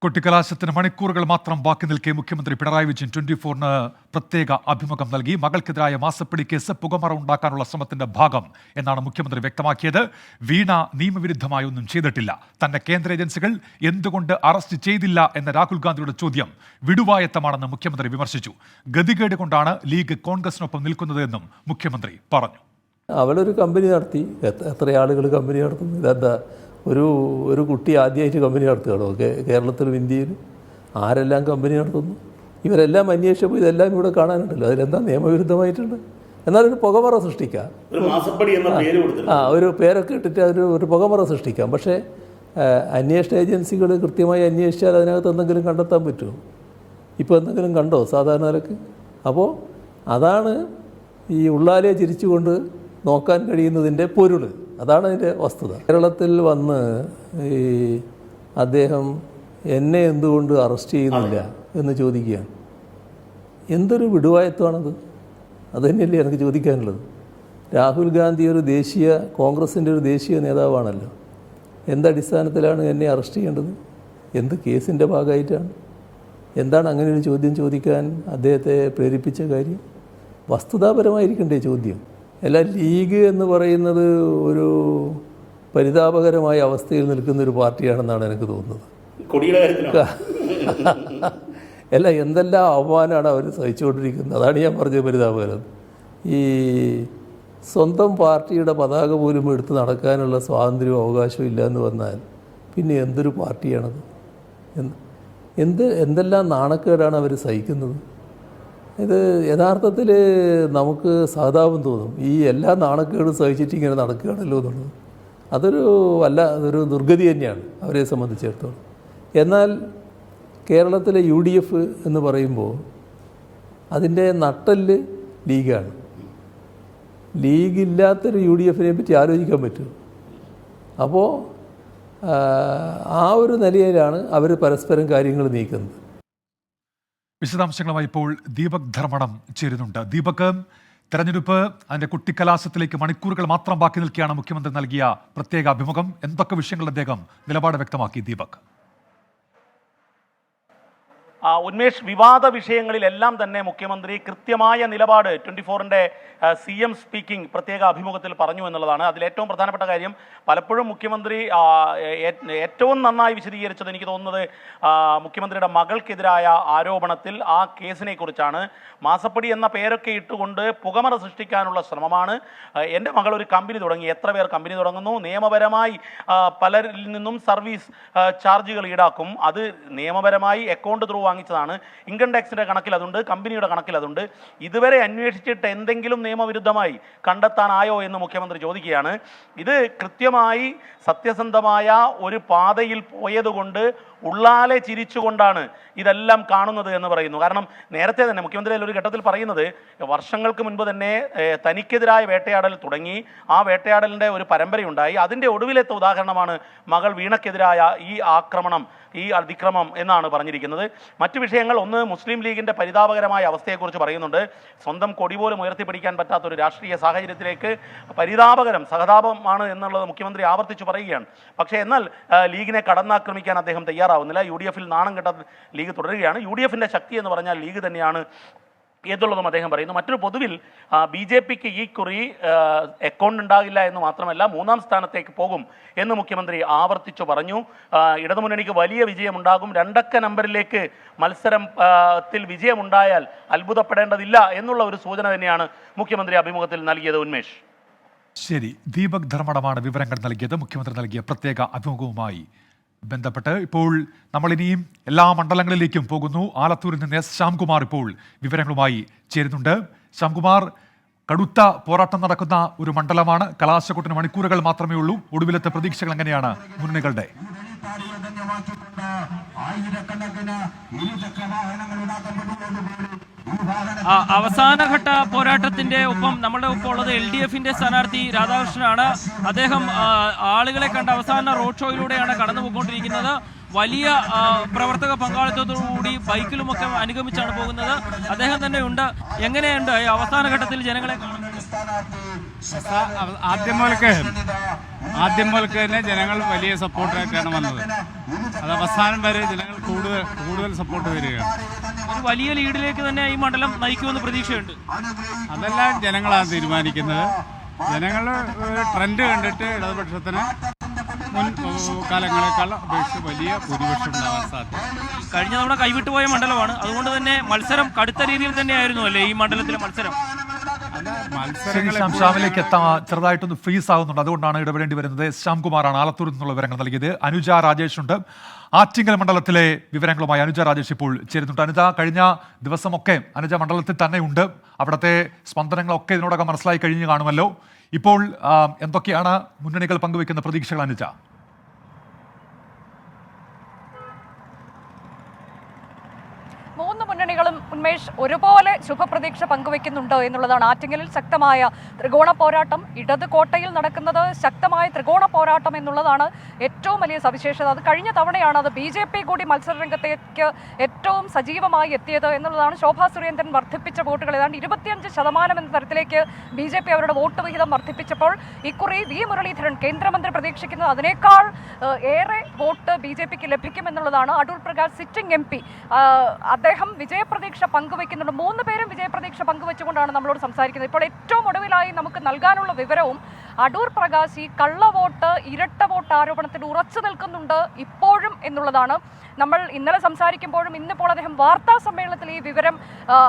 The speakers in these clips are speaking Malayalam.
കൊട്ടിക്കലാശത്തിന് മണിക്കൂറുകൾ മാത്രം ബാക്കി നിൽക്കെ മുഖ്യമന്ത്രി പിണറായി വിജയൻ 24-ന് പ്രത്യേക അഭിമുഖം നൽകി. മകൾക്കെതിരായ മാസപ്പടി കേസ് പുകമറ ഉണ്ടാക്കാനുള്ള ശ്രമത്തിന്റെ ഭാഗം എന്നാണ് മുഖ്യമന്ത്രി വ്യക്തമാക്കിയത്. വീണ നിയമവിരുദ്ധമായി ഒന്നും ചെയ്തിട്ടില്ല. തന്നെ കേന്ദ്ര ഏജൻസികൾ എന്തുകൊണ്ട് അറസ്റ്റ് ചെയ്തില്ല എന്ന രാഹുൽ ഗാന്ധിയുടെ ചോദ്യം വിടുവായത്തമാണെന്ന് മുഖ്യമന്ത്രി വിമർശിച്ചു. ഗതികേട് കൊണ്ടാണ് ലീഗ് കോൺഗ്രസിനൊപ്പം നിൽക്കുന്നത് എന്നും മുഖ്യമന്ത്രി പറഞ്ഞു. അവളൊരു കമ്പനി നടത്തി, എത്ര ആളുകൾ കമ്പനി നടത്തുന്നു? ഇതെന്താ ഒരു കുട്ടി ആദ്യമായിട്ട് കമ്പനി നടത്തുകയാണോ കേരളത്തിലും ഇന്ത്യയിലും? ആരെല്ലാം കമ്പനി നടത്തുന്നു? ഇവരെല്ലാം അന്വേഷിച്ചപ്പോൾ ഇതെല്ലാം ഇവിടെ കാണാനുണ്ടല്ലോ. അതിലെന്താ നിയമവിരുദ്ധമായിട്ടുണ്ട്? എന്നാലൊരു പുകമറ സൃഷ്ടിക്കാം, ഒരു പേരൊക്കെ ഇട്ടിട്ട് ഒരു പുകമറ സൃഷ്ടിക്കാം. പക്ഷേ അന്വേഷണ ഏജൻസികൾ കൃത്യമായി അന്വേഷിച്ചാൽ അതിനകത്ത് എന്തെങ്കിലും കണ്ടെത്താൻ പറ്റുമോ? ഇപ്പോൾ എന്തെങ്കിലും കണ്ടോ സാധാരണ നിലക്ക്? അപ്പോൾ അതാണ് ഈ ഉള്ളാലെ ചിരിച്ചുകൊണ്ട് നോക്കാൻ കഴിയുന്നതിൻ്റെ പൊരുൾ. അതാണ് അതിൻ്റെ വസ്തുത. കേരളത്തിൽ വന്ന് ഈ അദ്ദേഹം എന്നെ എന്തുകൊണ്ട് അറസ്റ്റ് ചെയ്യുന്നില്ല എന്ന് ചോദിക്കുകയാണ്. എന്തൊരു വിടുവായത്വമാണത്? അതുതന്നെയല്ലേ എനിക്ക് ചോദിക്കാനുള്ളത്. രാഹുൽ ഗാന്ധി ഒരു കോൺഗ്രസിൻ്റെ ഒരു ദേശീയ നേതാവാണല്ലോ. എന്തടിസ്ഥാനത്തിലാണ് എന്നെ അറസ്റ്റ് ചെയ്യേണ്ടത്? എന്ത് കേസിൻ്റെ ഭാഗമായിട്ടാണ്? എന്താണ് അങ്ങനെ ഒരു ചോദ്യം ചോദിക്കാൻ അദ്ദേഹത്തെ പ്രേരിപ്പിച്ച കാര്യം? വസ്തുതാപരമായിരിക്കണ്ടേ ചോദ്യം? അല്ല, ലീഗ് എന്ന് പറയുന്നത് ഒരു പരിതാപകരമായ അവസ്ഥയിൽ നിൽക്കുന്നൊരു പാർട്ടിയാണെന്നാണ് എനിക്ക് തോന്നുന്നത്. അല്ല, എന്തെല്ലാം അവമാനമാണ് അവർ സഹിച്ചുകൊണ്ടിരിക്കുന്നത്. അതാണ് ഞാൻ പറഞ്ഞത് പരിതാപകരം. ഈ സ്വന്തം പാർട്ടിയുടെ പതാക പോലും എടുത്ത് നടക്കാനുള്ള സ്വാതന്ത്ര്യവും അവകാശവും ഇല്ല എന്ന് വന്നാൽ പിന്നെ എന്തൊരു പാർട്ടിയാണത്? എന്തെല്ലാം നാണക്കേടാണ് അവർ സഹിക്കുന്നത്? ഇത് യഥാർത്ഥത്തിൽ നമുക്ക് സഹതാപം തോന്നും. ഈ എല്ലാ നാണക്കേടും സഹിച്ചിട്ട് ഇങ്ങനെ നടക്കുകയാണല്ലോ എന്നുള്ളത്. അതൊരു ദുർഗതി തന്നെയാണ് അവരെ സംബന്ധിച്ചിടത്തോളം. എന്നാൽ കേരളത്തിലെ UDF എന്ന് പറയുമ്പോൾ അതിൻ്റെ നട്ടെല്ല് ലീഗാണ്. ലീഗില്ലാത്തൊരു UDFനെ പറ്റി ആലോചിക്കാൻ പറ്റുമോ? അപ്പോൾ ആ ഒരു നിലയിലാണ് അവർ പരസ്പരം കാര്യങ്ങൾ നീക്കുന്നത്. വിശദാംശങ്ങളുമായി ഇപ്പോൾ ദീപക് ധർമ്മടം ചേരുന്നുണ്ട്. ദീപക്, തെരഞ്ഞെടുപ്പ് അതിന്റെ കുട്ടിക്കലാശത്തിലേക്ക് മണിക്കൂറുകൾ മാത്രം ബാക്കി നിൽക്കുകയാണ് മുഖ്യമന്ത്രി നൽകിയ പ്രത്യേക അഭിമുഖം. എന്തൊക്കെ വിഷയങ്ങൾ അദ്ദേഹം നിലപാട് വ്യക്തമാക്കി? ദീപക്. ഉന്മേഷ്, വിവാദ വിഷയങ്ങളിലെല്ലാം തന്നെ മുഖ്യമന്ത്രി കൃത്യമായ നിലപാട് 24-ന്റെ CM സ്പീക്കിംഗ് പ്രത്യേക അഭിമുഖത്തിൽ പറഞ്ഞു എന്നുള്ളതാണ്. അതിലേറ്റവും പ്രധാനപ്പെട്ട കാര്യം, പലപ്പോഴും മുഖ്യമന്ത്രി ഏറ്റവും നന്നായി വിശദീകരിച്ചത് എനിക്ക് തോന്നുന്നത് മുഖ്യമന്ത്രിയുടെ മകൾക്കെതിരായ ആരോപണത്തിൽ ആ കേസിനെ കുറിച്ചാണ്. മാസപ്പടി എന്ന പേരൊക്കെ ഇട്ടുകൊണ്ട് പുകമറ സൃഷ്ടിക്കാനുള്ള ശ്രമമാണ്. എൻ്റെ മകൾ ഒരു കമ്പനി തുടങ്ങി, എത്ര പേർ കമ്പനി തുടങ്ങുന്നു, നിയമപരമായി പലരിൽ നിന്നും സർവീസ് ചാർജുകൾ ഈടാക്കും, അത് നിയമപരമായി അക്കൗണ്ട് ത്രൂ വാങ്ങിച്ചതാണ്, ഇൻകം ടാക്സിൻ്റെ കണക്കിൽ അതുണ്ട്, കമ്പനിയുടെ കണക്കിൽ അതുണ്ട്. ഇതുവരെ അന്വേഷിച്ചിട്ട് എന്തെങ്കിലും നിയമവിരുദ്ധമായി കണ്ടെത്താനായോ എന്ന് മുഖ്യമന്ത്രി ചോദിക്കുകയാണ്. ഇത് കൃത്യമായി സത്യസന്ധമായ ഒരു പാതയിൽ പോയതുകൊണ്ട് ഉള്ളാലെ ചിരിച്ചുകൊണ്ടാണ് ഇതെല്ലാം കാണുന്നത് എന്ന് പറയുന്നു. കാരണം നേരത്തെ തന്നെ മുഖ്യമന്ത്രി ഒരു ഘട്ടത്തിൽ പറയുന്നത് വർഷങ്ങൾക്ക് മുൻപ് തന്നെ തനിക്കെതിരായ വേട്ടയാടൽ തുടങ്ങി, ആ വേട്ടയാടലിൻ്റെ ഒരു പരമ്പരയുണ്ടായി. അതിൻ്റെ ഒടുവിലത്തെ ഉദാഹരണമാണ് മകൾ വീണയ്ക്കെതിരായ ഈ ആക്രമണം, ഈ അതിക്രമം എന്നാണ് പറഞ്ഞിരിക്കുന്നത്. മറ്റു വിഷയങ്ങൾ, ഒന്ന് മുസ്ലിം ലീഗിൻ്റെ പരിതാപകരമായ അവസ്ഥയെക്കുറിച്ച് പറയുന്നുണ്ട്. സ്വന്തം കൊടി പോലും ഉയർത്തിപ്പിടിക്കാൻ പറ്റാത്തൊരു രാഷ്ട്രീയ സാഹചര്യത്തിലേക്ക് പരിതാപകരം, സഹതാപമാണ് എന്നുള്ളത് മുഖ്യമന്ത്രി ആവർത്തിച്ചു പറയുകയാണ്. പക്ഷേ എന്നാൽ ലീഗിനെ കടന്നാക്രമിക്കാൻ അദ്ദേഹം തയ്യാറാവുന്നില്ല. UDFൽ നാണം കെട്ട ലീഗ് തുടരുകയാണ്. UDFൻ്റെ ശക്തി എന്ന് പറഞ്ഞാൽ ലീഗ് തന്നെയാണ് ഏതുള്ളതും അദ്ദേഹം പറയുന്നു. മറ്റൊരു പൊതുവിൽ BJPക്ക് ഈ കുറി അക്കൗണ്ട് ഉണ്ടാകില്ല എന്ന് മാത്രമല്ല 3ാം സ്ഥാനത്തേക്ക് പോകും എന്ന് മുഖ്യമന്ത്രി ആവർത്തിച്ചു പറഞ്ഞു. ഇടതുമുന്നണിക്ക് വലിയ വിജയമുണ്ടാകും, 2 അക്ക നമ്പറിലേക്ക് മത്സരത്തിൽ വിജയമുണ്ടായാൽ അത്ഭുതപ്പെടേണ്ടതില്ല എന്നുള്ള ഒരു സൂചന തന്നെയാണ് മുഖ്യമന്ത്രി അഭിമുഖത്തിൽ നൽകിയത്. ഉന്മേഷ്. ശരി, ദീപക് ധർമ്മടമാണ് വിവരങ്ങൾ നൽകിയത്. മുഖ്യമന്ത്രി നൽകിയ പ്രത്യേക അഭിമുഖവുമായി ബന്ധപ്പെട്ട് ഇപ്പോൾ നമ്മളിനിയും എല്ലാ മണ്ഡലങ്ങളിലേക്കും പോകുന്നു. ആലത്തൂരിൽ നിന്ന് ശ്യാംകുമാർ ഇപ്പോൾ വിവരങ്ങളുമായി ചേരുന്നുണ്ട്. ശ്യാംകുമാർ, കടുത്ത പോരാട്ടം നടക്കുന്ന ഒരു മണ്ഡലമാണ്. കലാശക്കൊട്ടിന് മണിക്കൂറുകൾ മാത്രമേ ഉള്ളൂ. ഒടുവിലത്തെ പ്രതീക്ഷകൾ എങ്ങനെയാണ് മുന്നണികളുടെ? അവസാനഘട്ട പോരാട്ടത്തിന്റെ ഒപ്പം നമ്മുടെ ഒപ്പം ഉള്ളത് LDFന്റെ സ്ഥാനാർത്ഥി രാധാകൃഷ്ണനാണ്. അദ്ദേഹം ആളുകളെ കണ്ട അവസാന റോഡ് ഷോയിലൂടെയാണ് കടന്നുപോയിക്കൊണ്ടിരിക്കുന്നത്. വലിയ പ്രവർത്തക പങ്കാളിത്തത്തോടുകൂടി ബൈക്കിലുമൊക്കെ അനുഗമിച്ചാണ് പോകുന്നത്. അദ്ദേഹം തന്നെ ഉണ്ട്. എങ്ങനെയുണ്ട് അവസാന ഘട്ടത്തിൽ ജനങ്ങളെ കാണുന്നത്? ആദ്യം മുതൽക്ക് തന്നെ ജനങ്ങൾ വലിയ സപ്പോർട്ടായിട്ടാണ് വന്നത്. അത് അവസാനം വരെ ജനങ്ങൾ കൂടുതൽ സപ്പോർട്ട് വരികയാണ്. ഒരു വലിയ ലീഡിലേക്ക് തന്നെ ഈ മണ്ഡലം നയിക്കുമെന്ന് പ്രതീക്ഷയുണ്ട്. അതെല്ലാം ജനങ്ങളാണ് തീരുമാനിക്കുന്നത്. ജനങ്ങൾ ട്രെൻഡ് കണ്ടിട്ട് ഇടതുപക്ഷത്തിന് മുൻ കാലങ്ങളെക്കാൾ അപേക്ഷിച്ച് വലിയ ഭൂരിപക്ഷം ഉണ്ടാവാൻ സാധ്യത. കഴിഞ്ഞ തവണ കൈവിട്ടുപോയ മണ്ഡലമാണ്, അതുകൊണ്ട് തന്നെ മത്സരം കടുത്ത രീതിയിൽ തന്നെയായിരുന്നു അല്ലേ ഈ മണ്ഡലത്തിലെ മത്സരം? ശ്യാമിലേക്ക് എത്താൻ ചെറുതായിട്ടൊന്ന് ഫ്രീസ് ആകുന്നുണ്ട്, അതുകൊണ്ടാണ് ഇടപെടേണ്ടി വരുന്നത്. ശ്യാംകുമാറാണ് ആലത്തൂരിൽ നിന്നുള്ള വിവരങ്ങൾ നൽകിയത്. അനുജ രാജേഷ് ഉണ്ട് ആറ്റിങ്ങൽ മണ്ഡലത്തിലെ വിവരങ്ങളുമായി. അനുജ രാജേഷ് ഇപ്പോൾ ചേരുന്നുണ്ട്. അനുജ, കഴിഞ്ഞ ദിവസമൊക്കെ അനുജ മണ്ഡലത്തിൽ തന്നെ ഉണ്ട്. അവിടുത്തെ സ്പന്ദനങ്ങളൊക്കെ ഇതിനോടകം മനസ്സിലായി കഴിഞ്ഞു കാണുമല്ലോ. ഇപ്പോൾ എന്തൊക്കെയാണ് മുന്നണികൾ പങ്കുവെക്കുന്ന പ്രതീക്ഷകൾ അനുജ? മൂന്ന് മുന്നണികളും ഉന്മേഷ് ഒരുപോലെ ശുഭപ്രതീക്ഷ പങ്കുവെക്കുന്നുണ്ട് എന്നുള്ളതാണ്. ആറ്റിങ്ങലിൽ ശക്തമായ ത്രികോണ പോരാട്ടം, ഇടത് കോട്ടയിൽ നടക്കുന്നത് ശക്തമായ ത്രികോണ പോരാട്ടം എന്നുള്ളതാണ് ഏറ്റവും വലിയ സവിശേഷത. അത് കഴിഞ്ഞ തവണയാണ് അത് BJP കൂടി മത്സരരംഗത്തേക്ക് ഏറ്റവും സജീവമായി എത്തിയത് എന്നുള്ളതാണ്. ശോഭാ സുരേന്ദ്രൻ വർദ്ധിപ്പിച്ച വോട്ടുകൾ ഏതാണ്ട് 25% എന്ന തരത്തിലേക്ക് BJP അവരുടെ വോട്ട് വിഹിതം വർദ്ധിപ്പിച്ചപ്പോൾ ഇക്കുറി വി മുരളീധരൻ കേന്ദ്രമന്ത്രി പ്രതീക്ഷിക്കുന്നത് അതിനേക്കാൾ ഏറെ വോട്ട് BJPക്ക് ലഭിക്കുമെന്നുള്ളതാണ്. അടൂർ പ്രകാശ് സിറ്റിംഗ് MP അദ്ദേഹം വിജയപ്രതീക്ഷ പങ്കുവെക്കുന്നുണ്ട്. 3 പേരും വിജയപ്രതീക്ഷ പങ്കുവെച്ചുകൊണ്ടാണ് നമ്മളോട് സംസാരിക്കുന്നത്. ഇപ്പോൾ ഏറ്റവും ഒടുവിലായി നമുക്ക് നൽകാനുള്ള വിവരവും അടൂർ പ്രകാശ് ഈ കള്ളവോട്ട്, ഇരട്ട വോട്ട് ആരോപണത്തിൽ ഉറച്ചു നിൽക്കുന്നുണ്ട് ഇപ്പോഴും എന്നുള്ളതാണ്. നമ്മൾ ഇന്നലെ സംസാരിക്കുമ്പോഴും ഇന്നിപ്പോൾ അദ്ദേഹം വാർത്താ സമ്മേളനത്തിൽ ഈ വിവരം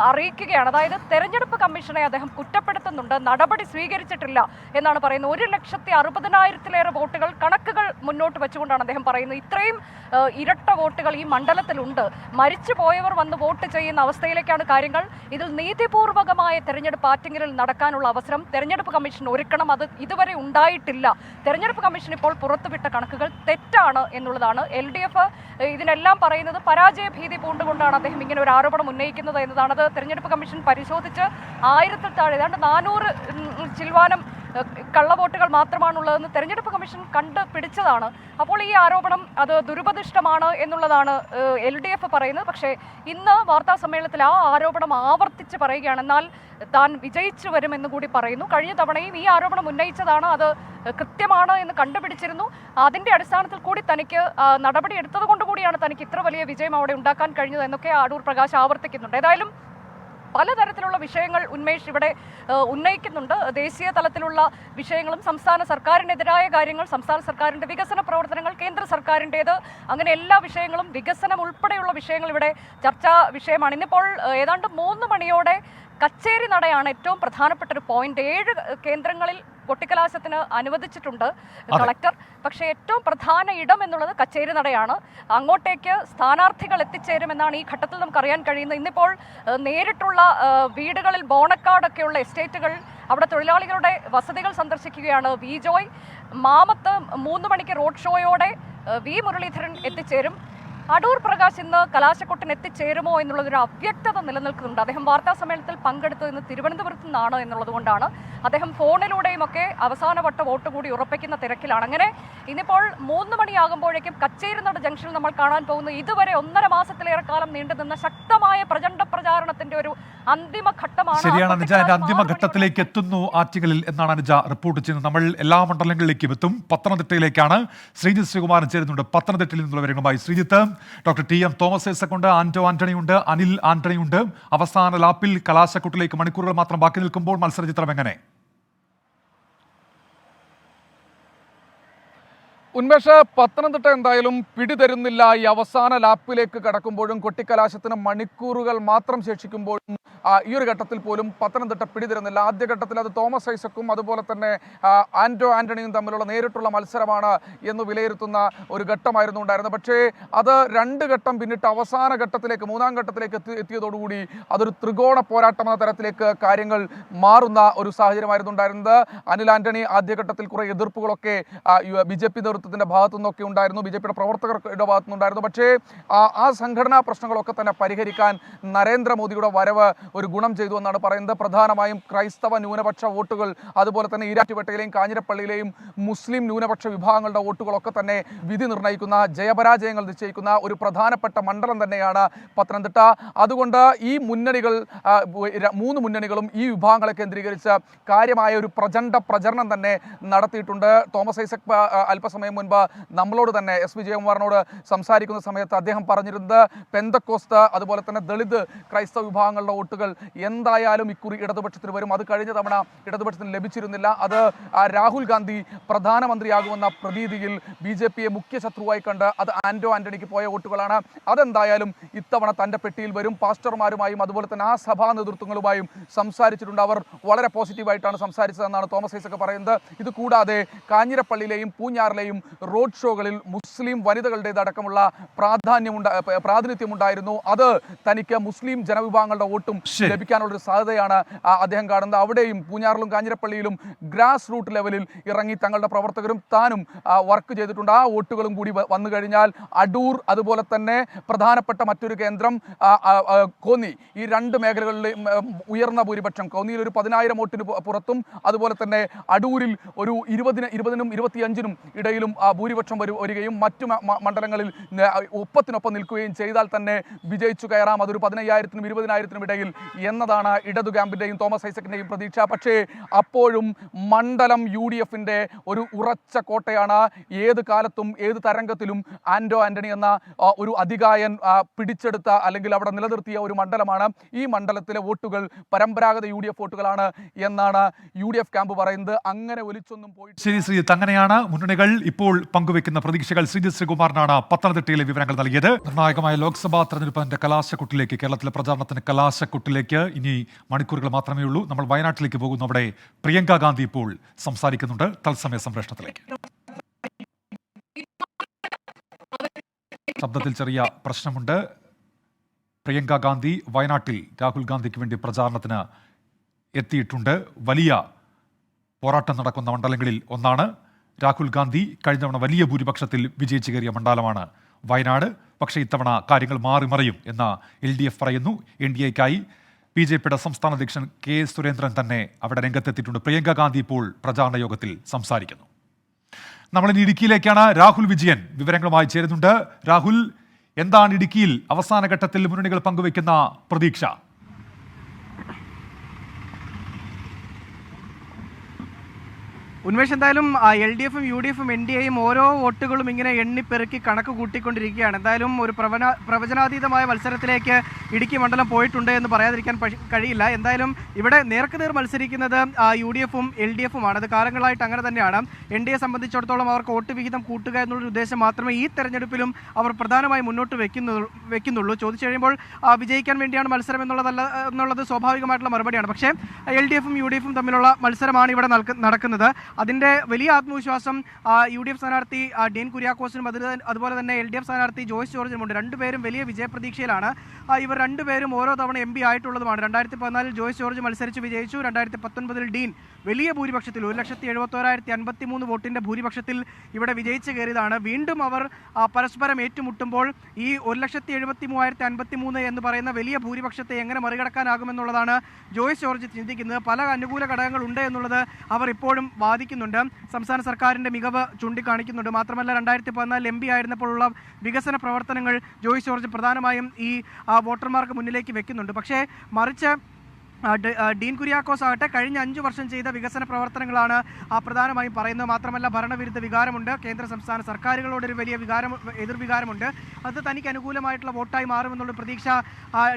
അറിയിക്കുകയാണ്. അതായത് തെരഞ്ഞെടുപ്പ് കമ്മീഷനെ അദ്ദേഹം കുറ്റപ്പെടുത്തുന്നുണ്ട്, നടപടി സ്വീകരിച്ചിട്ടില്ല എന്നാണ് പറയുന്നത്. 1,60,000-ലേറെ വോട്ടുകൾ കണക്കുകൾ മുന്നോട്ട് വെച്ചുകൊണ്ടാണ് അദ്ദേഹം പറയുന്നത്. ഇത്രയും ഇരട്ട വോട്ടുകൾ ഈ മണ്ഡലത്തിലുണ്ട്. മരിച്ചു പോയവർ വന്ന് വോട്ട് ചെയ്യുന്ന അവസ്ഥയിലേക്കാണ് കാര്യങ്ങൾ. ഇതിൽ നീതിപൂർവകമായ തെരഞ്ഞെടുപ്പ് ആറ്റിങ്ങലിൽ നടക്കാനുള്ള അവസരം തെരഞ്ഞെടുപ്പ് കമ്മീഷൻ ഒരുക്കണം. അത് ഇതുവരെ ഉണ്ടായിട്ടില്ല. തെരഞ്ഞെടുപ്പ് കമ്മീഷൻ ഇപ്പോൾ പുറത്തുവിട്ട കണക്കുകൾ തെറ്റാണ് എന്നുള്ളതാണ്. LDF ഇതിനെല്ലാം പറയുന്നത് പരാജയ ഭീതി പൂണ്ടുകൊണ്ടാണ് അദ്ദേഹം ഇങ്ങനെ ഒരു ആരോപണം ഉന്നയിക്കുന്നത് എന്നതാണ്. അത് തെരഞ്ഞെടുപ്പ് കമ്മീഷൻ പരിശോധിച്ച് 1000-ൽ താഴെ ഏതാണ്ട് 400 ചിൽവാനം കള്ളവോട്ടുകൾ മാത്രമാണുള്ളതെന്ന് തെരഞ്ഞെടുപ്പ് കമ്മീഷൻ കണ്ടുപിടിച്ചതാണ്. അപ്പോൾ ഈ ആരോപണം അത് ദുരുപദിഷ്ടമാണ് എന്നുള്ളതാണ് LDF പറയുന്നത്. പക്ഷേ ഇന്ന് വാർത്താ സമ്മേളനത്തിൽ ആ ആരോപണം ആവർത്തിച്ച് പറയുകയാണ്. എന്നാൽ താൻ വിജയിച്ചു വരുമെന്ന് കൂടി പറയുന്നു. കഴിഞ്ഞ തവണയും ഈ ആരോപണം ഉന്നയിച്ചതാണ്, അത് കൃത്യമാണ് എന്ന് കണ്ടുപിടിച്ചിരുന്നു. അതിൻ്റെ അടിസ്ഥാനത്തിൽ കൂടി തനിക്ക് നടപടി എടുത്തത് കൊണ്ടുകൂടിയാണ് തനിക്ക് ഇത്ര വലിയ വിജയം അവിടെ ഉണ്ടാക്കാൻ കഴിഞ്ഞത് എന്നൊക്കെ അടൂർ പ്രകാശ് ആവർത്തിക്കുന്നുണ്ട്. ഏതായാലും പലതരത്തിലുള്ള വിഷയങ്ങൾ ഉന്മേഷ് ഇവിടെ ഉന്നയിക്കുന്നുണ്ട്. ദേശീയ തലത്തിലുള്ള വിഷയങ്ങളും സംസ്ഥാന സർക്കാരിനെതിരായ കാര്യങ്ങൾ, സംസ്ഥാന സർക്കാരിൻ്റെ വികസന പ്രവർത്തനങ്ങൾ, കേന്ദ്ര സർക്കാരിൻ്റേത്, അങ്ങനെ എല്ലാ വിഷയങ്ങളും, വികസനം ഉൾപ്പെടെയുള്ള വിഷയങ്ങൾ ഇവിടെ ചർച്ചാ വിഷയമാണ്. ഇന്നിപ്പോൾ ഏതാണ്ട് 3 മണിയോടെ കച്ചേരി നടയാണ് ഏറ്റവും പ്രധാനപ്പെട്ട ഒരു പോയിന്റ്. 7 കേന്ദ്രങ്ങളിൽ കൊട്ടിക്കലാശത്തിന് അനുവദിച്ചിട്ടുണ്ട് കളക്ടർ. പക്ഷേ ഏറ്റവും പ്രധാന ഇടം എന്നുള്ളത് കച്ചേരി നടയാണ്. അങ്ങോട്ടേക്ക് സ്ഥാനാർത്ഥികൾ എത്തിച്ചേരുമെന്നാണ് ഈ ഘട്ടത്തിൽ നമുക്ക് അറിയാൻ കഴിയുന്നത്. ഇന്നിപ്പോൾ നേരിട്ടുള്ള വീടുകളിൽ ബോണക്കാടൊക്കെയുള്ള എസ്റ്റേറ്റുകൾ, അവിടെ തൊഴിലാളികളുടെ വസതികൾ സന്ദർശിക്കുകയാണ് വി ജോയ്. മാമത്ത് 3 മണിക്ക് റോഡ് ഷോയോടെ വി മുരളീധരൻ എത്തിച്ചേരും. അടൂർ പ്രകാശ് ഇന്ന് കലാശക്കൊട്ടിന് എത്തിച്ചേരുമോ എന്നുള്ളതൊരു അവ്യക്തത നിലനിൽക്കുന്നുണ്ട്. അദ്ദേഹം വാർത്താ സമ്മേളനത്തിൽ പങ്കെടുത്തത് ഇന്ന് തിരുവനന്തപുരത്ത് നിന്നാണ് എന്നുള്ളത് കൊണ്ടാണ്. അദ്ദേഹം ഫോണിലൂടെയും ഒക്കെ അവസാനവട്ട വോട്ട് കൂടി ഉറപ്പിക്കുന്ന തിരക്കിലാണ്. അങ്ങനെ ഇന്നിപ്പോൾ 3 മണിയാകുമ്പോഴേക്കും കച്ചേരിനട ജംഗ്ഷനിൽ നമ്മൾ കാണാൻ പോകുന്നത് ഇതുവരെ 1.5 മാസത്തിലേറെ കാലം നീണ്ടുനിന്ന ശക്തമായ പ്രചണ്ഡ പ്രചാരണത്തിന്റെ ഒരു അന്തിമ ഘട്ടമാണ്. ശരിയാണ് അനുജ, അന്തിമ ഘട്ടത്തിലേക്ക് എത്തുന്നു ആറ്റിങ്ങലിൽ എന്നാണ് അനുജ റിപ്പോർട്ട് ചെയ്യുന്നത്. നമ്മൾ എല്ലാ മണ്ഡലങ്ങളിലേക്കും എത്തും. പത്തനംതിട്ടയിലേക്കാണ് ശ്രീജിത്ത് ശ്രീകുമാരൻ ചേരുന്നുണ്ട്. പത്തനംതിട്ടയിൽ നിന്നുള്ള വിവരങ്ങളുമായി ശ്രീജിത്ത്. ഡോക്ടർ TM തോമസ് ഐസക്കുണ്ട്, ആന്റോ ആന്റണിയുണ്ട്, അനിൽ ആന്റണിയുണ്ട്. അവസാന ലാപ്പിൽ കലാശക്കൊട്ടിലേക്ക് മണിക്കൂറുകൾ മാത്രം ബാക്കി നിൽക്കുമ്പോൾ മത്സരചിത്രം എങ്ങനെ? ഉന്മേഷ, പത്തനംതിട്ട എന്തായാലും പിടിതരുന്നില്ല. ഈ അവസാന ലാപ്പിലേക്ക് കടക്കുമ്പോഴും കൊട്ടിക്കലാശത്തിന് മണിക്കൂറുകൾ മാത്രം ശേഷിക്കുമ്പോഴും ഈ ഒരു ഘട്ടത്തിൽ പോലും പത്തനംതിട്ട പിടിതരുന്നില്ല. ആദ്യഘട്ടത്തിൽ അത് തോമസ് ഐസക്കും അതുപോലെ തന്നെ ആന്റോ ആന്റണിയും തമ്മിലുള്ള നേരിട്ടുള്ള മത്സരമാണ് എന്ന് വിലയിരുത്തുന്ന ഒരു ഘട്ടമായിരുന്നു ഉണ്ടായിരുന്നത്. പക്ഷേ അത് 2 ഘട്ടം പിന്നിട്ട് അവസാന ഘട്ടത്തിലേക്ക്, 3-ാം ഘട്ടത്തിലേക്ക് എത്തിയതോടുകൂടി അതൊരു ത്രികോണ പോരാട്ടം എന്ന തരത്തിലേക്ക് കാര്യങ്ങൾ മാറുന്ന ഒരു സാഹചര്യമായിരുന്നു ഉണ്ടായിരുന്നത്. അനിൽ ആന്റണി ആദ്യഘട്ടത്തിൽ കുറേ എതിർപ്പുകളൊക്കെ BJP നേതൃത്വം നേതൃത്വത്തിൻ്റെ ഭാഗത്തു നിന്നൊക്കെ ഉണ്ടായിരുന്നു, BJP പ്രവർത്തകരുടെ ഭാഗത്തു നിന്നുണ്ടായിരുന്നു. പക്ഷേ ആ സംഘടനാ പ്രശ്നങ്ങളൊക്കെ തന്നെ പരിഹരിക്കാൻ നരേന്ദ്രമോദിയുടെ വരവ് ഒരു ഗുണം ചെയ്തു എന്നാണ് പറയുന്നത്. പ്രധാനമായും ക്രൈസ്തവ ന്യൂനപക്ഷ വോട്ടുകൾ, അതുപോലെ തന്നെ ഈരാറ്റുപേട്ടയിലെയും കാഞ്ഞിരപ്പള്ളിയിലെയും മുസ്ലിം ന്യൂനപക്ഷ വിഭാഗങ്ങളുടെ വോട്ടുകളൊക്കെ തന്നെ വിധി നിർണ്ണയിക്കുന്ന, ജയപരാജയങ്ങൾ നിശ്ചയിക്കുന്ന ഒരു പ്രധാനപ്പെട്ട മണ്ഡലം തന്നെയാണ് പത്തനംതിട്ട. അതുകൊണ്ട് ഈ മുന്നണികൾ, 3 മുന്നണികളും ഈ വിഭാഗങ്ങളെ കേന്ദ്രീകരിച്ച് കാര്യമായ ഒരു പ്രചരണം തന്നെ നടത്തിയിട്ടുണ്ട്. തോമസ് ഐസക് അല്പസമയം മുൻപ് നമ്മളോട് തന്നെ എസ് വിജയകുമാറിനോട് സംസാരിക്കുന്ന സമയത്ത് അദ്ദേഹം പറഞ്ഞിരുന്നത് പെന്തക്കോസ്ത്, അതുപോലെ തന്നെ ദളിത് ക്രൈസ്തവ വിഭാഗങ്ങളുടെ വോട്ടുകൾ എന്തായാലും ഇക്കുറി ഇടതുപക്ഷത്തിന് വരും. അത് കഴിഞ്ഞ തവണ ഇടതുപക്ഷത്തിന് ലഭിച്ചിരുന്നില്ല. അത് രാഹുൽ ഗാന്ധി പ്രധാനമന്ത്രിയാകുമെന്ന പ്രതീതിയിൽ BJPയെ മുഖ്യ ശത്രുവായി കണ്ട് അത് ആന്റണിക്ക് പോയ വോട്ടുകളാണ്. അതെന്തായാലും ഇത്തവണ തൻ്റെ പെട്ടിയിൽ വരും. പാസ്റ്റർമാരുമായും അതുപോലെ തന്നെ ആ സഭാ നേതൃത്വങ്ങളുമായും സംസാരിച്ചിട്ടുണ്ട്. അവർ വളരെ പോസിറ്റീവായിട്ടാണ് സംസാരിച്ചതെന്നാണ് തോമസ് ഐസക് പറയുന്നത്. ഇത് കൂടാതെ കാഞ്ഞിരപ്പള്ളിയിലെയും പൂഞ്ഞാറിലെയും റോഡ് ഷോകളിൽ മുസ്ലിം വനിതകളുടേതടക്കമുള്ള പ്രാതിനിധ്യമുണ്ടായിരുന്നു. അത് തനിക്ക് മുസ്ലിം ജനവിഭാഗങ്ങളുടെ വോട്ടും ലഭിക്കാനുള്ളൊരു സാധ്യതയാണ് അദ്ദേഹം കാണുന്നത്. അവിടെയും പൂഞ്ഞാറിലും കാഞ്ഞിരപ്പള്ളിയിലും ഗ്രാസ് റൂട്ട് ലെവലിൽ ഇറങ്ങി തങ്ങളുടെ പ്രവർത്തകരും താനും വർക്ക് ചെയ്തിട്ടുണ്ട്. ആ വോട്ടുകളും കൂടി വന്നു കഴിഞ്ഞാൽ അടൂർ, അതുപോലെ തന്നെ പ്രധാനപ്പെട്ട മറ്റൊരു കേന്ദ്രം കോന്നി, ഈ 2 മേഖലകളിൽ ഉയർന്ന ഭൂരിപക്ഷം, കോന്നിയിൽ ഒരു 10,000 വോട്ടിന് പുറത്തും അതുപോലെ തന്നെ അടൂരിൽ ഒരു 20-നും 25-നും ഇടയിലും ഭൂരിപക്ഷം വരികയും മറ്റു മണ്ഡലങ്ങളിൽ ഒപ്പത്തിനൊപ്പം നിൽക്കുകയും ചെയ്താൽ തന്നെ വിജയിച്ചു കയറാം. അതൊരു 15,000-നും 20,000-നും ഇടയിൽ എന്നതാണ് ഇടതു ക്യാമ്പിൻ്റെയും തോമസ് ഐസക്കിൻ്റെയും പ്രതീക്ഷ. പക്ഷേ അപ്പോഴും മണ്ഡലം UDFിൻ്റെ ഒരു ഉറച്ച കോട്ടയാണ്. ഏത് കാലത്തും ഏത് തരംഗത്തിലും ആന്റണി എന്ന ഒരു അതികായൻ പിടിച്ചെടുത്ത അല്ലെങ്കിൽ അവിടെ നിലനിർത്തിയ ഒരു മണ്ഡലമാണ്. ഈ മണ്ഡലത്തിലെ വോട്ടുകൾ പരമ്പരാഗത UDF വോട്ടുകളാണ് എന്നാണ് UDF ക്യാമ്പ് പറയുന്നത്. അങ്ങനെ ഒലിച്ചൊന്നും പോയിട്ട് ശരി ശ്രീജിത്ത്, അങ്ങനെയാണ് മുന്നണികൾ ഇപ്പോൾ പങ്കുവെക്കുന്ന പ്രതീക്ഷകൾ. ശ്രീജിത്ത് ശ്രീകുമാറിനാണ് പത്തനംതിട്ടയിലെ വിവരങ്ങൾ നൽകിയത്. നിർണായകമായ ലോക്സഭാ തെരഞ്ഞെടുപ്പിന്റെ കലാശക്കൊട്ടിലേക്ക്, കേരളത്തിലെ പ്രചാരണത്തിന് കലാശക്കൊട്ടിലേക്ക് ഇനി മണിക്കൂറുകൾ മാത്രമേ ഉള്ളൂ. നമ്മൾ വയനാട്ടിലേക്ക് പോകുന്നു. അവിടെ പ്രിയങ്ക ഗാന്ധി ഇപ്പോൾ സംസാരിക്കുന്നുണ്ട്. തത്സമയ സംപ്രേഷണത്തിലേക്ക്. ശബ്ദത്തിൽ ചെറിയ പ്രശ്നമുണ്ട്. പ്രിയങ്ക ഗാന്ധി വയനാട്ടിൽ രാഹുൽ ഗാന്ധിക്ക് വേണ്ടി പ്രചാരണത്തിന് എത്തിയിട്ടുണ്ട്. വലിയ പോരാട്ടം നടക്കുന്ന മണ്ഡലങ്ങളിൽ ഒന്നാണ്. രാഹുൽ ഗാന്ധി കഴിഞ്ഞ തവണ വലിയ ഭൂരിപക്ഷത്തിൽ വിജയിച്ചു കയറിയ മണ്ഡലമാണ് വയനാട്. പക്ഷേ ഇത്തവണ കാര്യങ്ങൾ മാറിമറിയും എന്ന് LDF പറയുന്നു. NDAയ്ക്കായി BJPയുടെ സംസ്ഥാന അധ്യക്ഷൻ K സുരേന്ദ്രൻ തന്നെ അവിടെ രംഗത്തെത്തിയിട്ടുണ്ട്. പ്രിയങ്ക ഗാന്ധി ഇപ്പോൾ പ്രചാരണ യോഗത്തിൽ സംസാരിക്കുന്നു. നമ്മളിനി ഇടുക്കിയിലേക്കാണ്. രാഹുൽ വിജയൻ വിവരങ്ങളുമായി ചേരുന്നുണ്ട്. രാഹുൽ, എന്താണ് ഇടുക്കിയിൽ അവസാന ഘട്ടത്തിൽ മുന്നണികൾ പങ്കുവയ്ക്കുന്ന പ്രതീക്ഷ? ഉന്മേഷ്, എന്തായാലും LDFും UDFും NDAയും ഓരോ വോട്ടുകളും ഇങ്ങനെ എണ്ണിപ്പെറുക്കി കണക്ക് കൂട്ടിക്കൊണ്ടിരിക്കുകയാണ്. എന്തായാലും ഒരു പ്രവചനാതീതമായ മത്സരത്തിലേക്ക് ഇടുക്കി മണ്ഡലം പോയിട്ടുണ്ട് എന്ന് പറയാതിരിക്കാൻ കഴിയില്ല. എന്തായാലും ഇവിടെ നേർക്കുനേർ മത്സരിക്കുന്നത് UDFും LDFുമാണ്. അത് കാലങ്ങളായിട്ട് അങ്ങനെ തന്നെയാണ്. NDA സംബന്ധിച്ചിടത്തോളം അവർക്ക് വോട്ട് വിഹിതം കൂട്ടുക എന്നുള്ളൊരു ഉദ്ദേശം മാത്രമേ ഈ തെരഞ്ഞെടുപ്പിലും അവർ പ്രധാനമായി മുന്നോട്ട് വെക്കുന്നുള്ളൂ. ചോദിച്ചു കഴിയുമ്പോൾ വിജയിക്കാൻ വേണ്ടിയാണ് മത്സരം എന്നുള്ളത് സ്വാഭാവികമായിട്ടുള്ള മറുപടിയാണ്. പക്ഷേ LDFും UDFും തമ്മിലുള്ള മത്സരമാണ് ഇവിടെ നടക്കുന്നത്. അതിൻ്റെ വലിയ ആത്മവിശ്വാസം UDF സ്ഥാനാർത്ഥി ഡീൻ കുര്യാക്കോസിനും അതുപോലെ തന്നെ LDF സ്ഥാനാർത്ഥി ജോയ്സ് ജോർജിനുമുണ്ട്. രണ്ടുപേരും വലിയ വിജയപ്രതീക്ഷയിലാണ്. ഇവർ രണ്ടുപേരും ഓരോ തവണ MP ആയിട്ടുള്ളതുമാണ്. 2014 ജോയ്സ് ജോർജ് മത്സരിച്ച് വിജയിച്ചു. 2019 ഡീൻ വലിയ ഭൂരിപക്ഷത്തിൽ 1,71,053 വോട്ടിൻ്റെ ഭൂരിപക്ഷത്തിൽ ഇവിടെ വിജയിച്ച് കയറിയതാണ്. വീണ്ടും അവർ പരസ്പരം ഏറ്റുമുട്ടുമ്പോൾ ഈ 1,73,053 എന്ന് പറയുന്ന വലിയ ഭൂരിപക്ഷത്തെ എങ്ങനെ മറികടക്കാനാകുമെന്നുള്ളതാണ് ജോയ്സ് ജോർജ് ചിന്തിക്കുന്നത്. പല അനുകൂല ഘടകങ്ങളുണ്ട് എന്നുള്ളത് അവർ ഇപ്പോഴും വാദിക്കുന്നുണ്ട്. സംസ്ഥാന സർക്കാരിൻ്റെ മികവ് ചൂണ്ടിക്കാണിക്കുന്നുണ്ട്. മാത്രമല്ല 2014 MP ആയിരുന്നപ്പോഴുള്ള വികസന പ്രവർത്തനങ്ങൾ ജോയ്സ് ജോർജ് പ്രധാനമായും ഈ വോട്ടർമാർക്ക് മുന്നിലേക്ക് വെക്കുന്നുണ്ട്. പക്ഷേ മറിച്ച് ഡീൻ കുര്യാക്കോസ് ആകട്ടെ കഴിഞ്ഞ 5 വർഷം ചെയ്ത വികസന പ്രവർത്തനങ്ങളാണ് പ്രധാനമായും പറയുന്നത്. മാത്രമല്ല ഭരണവിരുദ്ധ വികാരമുണ്ട്. കേന്ദ്ര സംസ്ഥാന സർക്കാരുകളോടൊരു വലിയ എതിർവികാരമുണ്ട്. അത് തനിക്ക് അനുകൂലമായിട്ടുള്ള വോട്ടായി മാറുമെന്നുള്ള പ്രതീക്ഷ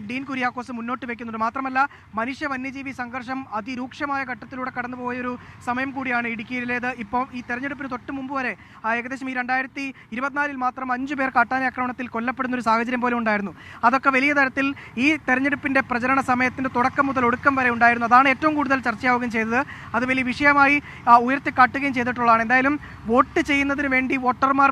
ഡീൻ കുര്യാക്കോസ് മുന്നോട്ട് വെക്കുന്നുണ്ട്. മാത്രമല്ല മനുഷ്യ വന്യജീവി സംഘർഷം അതിരൂക്ഷമായ ഘട്ടത്തിലൂടെ കടന്നുപോയൊരു സമയം കൂടിയാണ് ഇടുക്കിയിലേത്. ഇപ്പോൾ ഈ തെരഞ്ഞെടുപ്പിന് തൊട്ട് മുമ്പ് വരെ ഏകദേശം ഈ 2024 മാത്രം 5 പേർ കാട്ടാന ആക്രമണത്തിൽ കൊല്ലപ്പെടുന്ന ഒരു സാഹചര്യം പോലും ഉണ്ടായിരുന്നു. അതൊക്കെ വലിയ തരത്തിൽ ഈ തെരഞ്ഞെടുപ്പിൻ്റെ പ്രചരണ സമയത്തിൻ്റെ തുടക്കം മുതൽ തർക്കം വരെ ഉണ്ടായിരുന്നു. അതാണ് ഏറ്റവും കൂടുതൽ ചർച്ചയാവുകയും ചെയ്തത്. അത് വലിയ വിഷയമായി ഉയർത്തിക്കാട്ടുകയും ചെയ്തിട്ടുള്ളതാണ്. എന്തായാലും വോട്ട് ചെയ്യുന്നതിന് വേണ്ടി വോട്ടർമാർ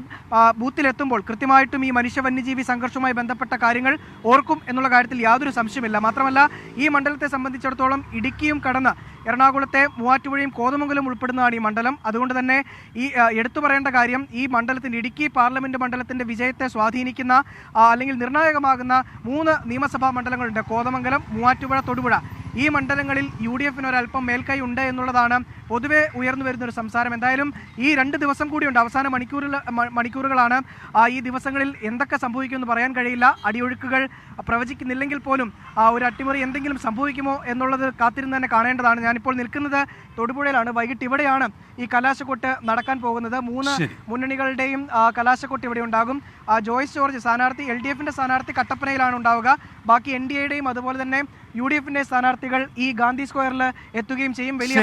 ബൂത്തിലെത്തുമ്പോൾ കൃത്യമായിട്ടും ഈ മനുഷ്യ വന്യജീവി സംഘർഷവുമായി ബന്ധപ്പെട്ട കാര്യങ്ങൾ ഓർക്കും എന്നുള്ള കാര്യത്തിൽ യാതൊരു സംശയമില്ല. മാത്രമല്ല ഈ മണ്ഡലത്തെ സംബന്ധിച്ചിടത്തോളം ഇടുക്കിയും കടന്ന് എറണാകുളത്തെ മൂവാറ്റുപുഴയും കോതമംഗലം ഉൾപ്പെടുന്നതാണ് ഈ മണ്ഡലം. അതുകൊണ്ട് തന്നെ ഈ എടുത്തു പറയേണ്ട കാര്യം, ഈ മണ്ഡലത്തിൻ്റെ ഇടുക്കി പാർലമെൻറ്റ് മണ്ഡലത്തിൻ്റെ വിജയത്തെ സ്വാധീനിക്കുന്ന അല്ലെങ്കിൽ നിർണായകമാകുന്ന 3 നിയമസഭാ മണ്ഡലങ്ങളുണ്ട്: കോതമംഗലം, മൂവാറ്റുപുഴ, തൊടുപുഴ. ഈ മണ്ഡലങ്ങളിൽ UDF ഒരല്പം മേൽക്കൈ ഉണ്ട് എന്നുള്ളതാണ് പൊതുവെ ഉയർന്നു വരുന്നൊരു സംസാരം. എന്തായാലും ഈ 2 ദിവസം കൂടിയുണ്ട്, അവസാന മണിക്കൂറുകളാണ്. ഈ ദിവസങ്ങളിൽ എന്തൊക്കെ സംഭവിക്കുമെന്ന് പറയാൻ കഴിയില്ല. അടിയൊഴുക്കുകൾ പ്രവചിക്കുന്നില്ലെങ്കിൽ പോലും ഒരു അട്ടിമറി എന്തെങ്കിലും സംഭവിക്കുമോ എന്നുള്ളത് കാത്തിരുന്ന് തന്നെ കാണേണ്ടതാണ്. ഞാനിപ്പോൾ നിൽക്കുന്നത് തൊടുപുഴയിലാണ്. വൈകിട്ട് ഇവിടെയാണ് ഈ കലാശക്കൊട്ട് നടക്കാൻ പോകുന്നത്. 3 മുന്നണികളുടെയും കലാശക്കൊട്ട് ഇവിടെ ഉണ്ടാകും. ജോയ്സ് ജോർജ് സ്ഥാനാർത്ഥി, LDFന്റെ സ്ഥാനാർത്ഥി കട്ടപ്പനയിലാണ് ഉണ്ടാവുക. ബാക്കി NDAയുടെയും അതുപോലെ തന്നെ UDFന്റെ സ്ഥാനാർത്ഥികൾ ഈ ഗാന്ധി സ്ക്വയറിൽ എത്തുകയും ചെയ്യും. വലിയ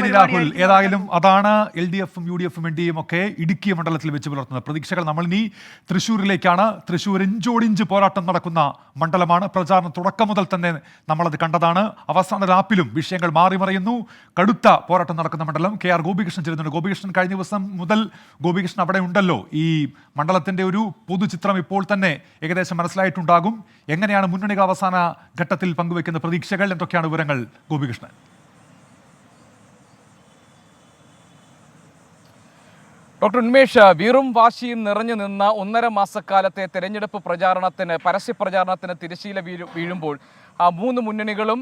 ഏതായാലും അതാണ് LDFും UDFും NDAയും ഒക്കെ ഇടുക്കി മണ്ഡലത്തിൽ വെച്ച് പുലർത്തുന്നത് പ്രതീക്ഷകൾ. നമ്മൾ ഇനി തൃശ്ശൂരിലേക്കാണ്. തൃശ്ശൂർ ഇഞ്ചോടിഞ്ച് പോരാട്ടം നടക്കുന്ന മണ്ഡലമാണ്. പ്രചാരണം തുടക്കം മുതൽ തന്നെ നമ്മളത് കണ്ടതാണ്. അവസാന ലാപ്പിലും വിഷയങ്ങൾ മാറി മറിയുന്നു. കടുത്ത പോരാട്ടം നടക്കുന്ന മണ്ഡലം. KR ഗോപികൃഷ്ണൻ ചേരുന്നുണ്ട്. ഗോപികൃഷ്ണൻ, കഴിഞ്ഞ ദിവസം മുതൽ ഗോപികൃഷ്ണൻ അവിടെ ഉണ്ടല്ലോ. ഈ മണ്ഡലത്തിന്റെ ഒരു പൊതുചിത്രം ഇപ്പോൾ തന്നെ ഏകദേശം മനസ്സിലായിട്ടുണ്ടാകും. എങ്ങനെയാണ് മുന്നണികൾ അവസാന ഘട്ടത്തിൽ പങ്കുവെക്കുന്ന പ്രതീക്ഷകൾ? എന്തൊക്കെയാണ് വിവരങ്ങൾ ഗോപികൃഷ്ണൻ? ഡോക്ടർ ഉന്മേഷ്, വീറും വാശിയും നിറഞ്ഞു നിന്ന 1.5 മാസക്കാലത്തെ തെരഞ്ഞെടുപ്പ് പ്രചാരണത്തിന്, പരസ്യപ്രചാരണത്തിന് തിരശ്ശീല വീഴുമ്പോൾ 3 മുന്നണികളും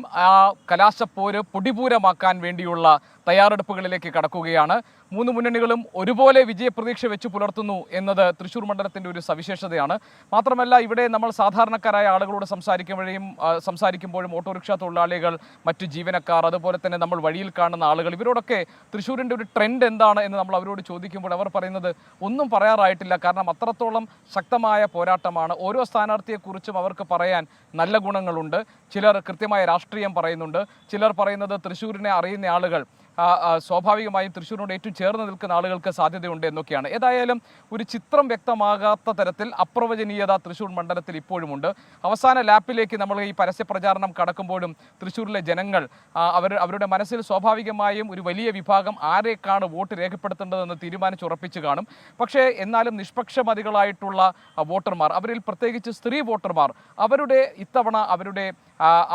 കലാശപ്പോര് പൊടിപൂരമാക്കാൻ വേണ്ടിയുള്ള തയ്യാറെടുപ്പുകളിലേക്ക് കടക്കുകയാണ്. 3 മുന്നണികളും ഒരുപോലെ വിജയപ്രതീക്ഷ വെച്ച് പുലർത്തുന്നു എന്നത് തൃശ്ശൂർ മണ്ഡലത്തിൻ്റെ ഒരു സവിശേഷതയാണ്. മാത്രമല്ല, ഇവിടെ നമ്മൾ സാധാരണക്കാരായ ആളുകളോട് സംസാരിക്കുമ്പോഴും ഓട്ടോറിക്ഷ തൊഴിലാളികൾ, മറ്റു ജീവനക്കാർ, അതുപോലെ തന്നെ നമ്മൾ വഴിയിൽ കാണുന്ന ആളുകൾ, ഇവരോടൊക്കെ തൃശ്ശൂരിൻ്റെ ഒരു ട്രെൻഡ് എന്താണ് എന്ന് നമ്മൾ അവരോട് ചോദിക്കുമ്പോൾ അവർ പറയുന്നത് ഒന്നും പറയാറായിട്ടില്ല. കാരണം അത്രത്തോളം ശക്തമായ പോരാട്ടമാണ്. ഓരോ സ്ഥാനാർത്ഥിയെക്കുറിച്ചും അവർക്ക് പറയാൻ നല്ല ഗുണങ്ങളുണ്ട്. ചിലർ കൃത്യമായ രാഷ്ട്രീയം പറയുന്നുണ്ട്. ചിലർ പറയുന്നത് തൃശ്ശൂരിനെ അറിയുന്ന ആളുകൾ സ്വാഭാവികമായും തൃശ്ശൂരിനോട് ഏറ്റവും ചേർന്ന് നിൽക്കുന്ന ആളുകൾക്ക് സാധ്യതയുണ്ട് എന്നൊക്കെയാണ്. ഏതായാലും ഒരു ചിത്രം വ്യക്തമാകാത്ത തരത്തിൽ അപ്രവചനീയത തൃശ്ശൂർ മണ്ഡലത്തിൽ ഇപ്പോഴുമുണ്ട്. അവസാന ലാപ്പിലേക്ക് നമ്മൾ ഈ പരസ്യപ്രചാരണം കടക്കുമ്പോഴും തൃശ്ശൂരിലെ ജനങ്ങൾ അവരുടെ മനസ്സിൽ സ്വാഭാവികമായും ഒരു വലിയ വിഭാഗം ആരേക്കാണ് വോട്ട് രേഖപ്പെടുത്തേണ്ടതെന്ന് തീരുമാനിച്ചുറപ്പിച്ചു കാണും. പക്ഷേ എന്നാലും നിഷ്പക്ഷമതികളായിട്ടുള്ള വോട്ടർമാർ, അവരിൽ പ്രത്യേകിച്ച് സ്ത്രീ വോട്ടർമാർ, ഇത്തവണ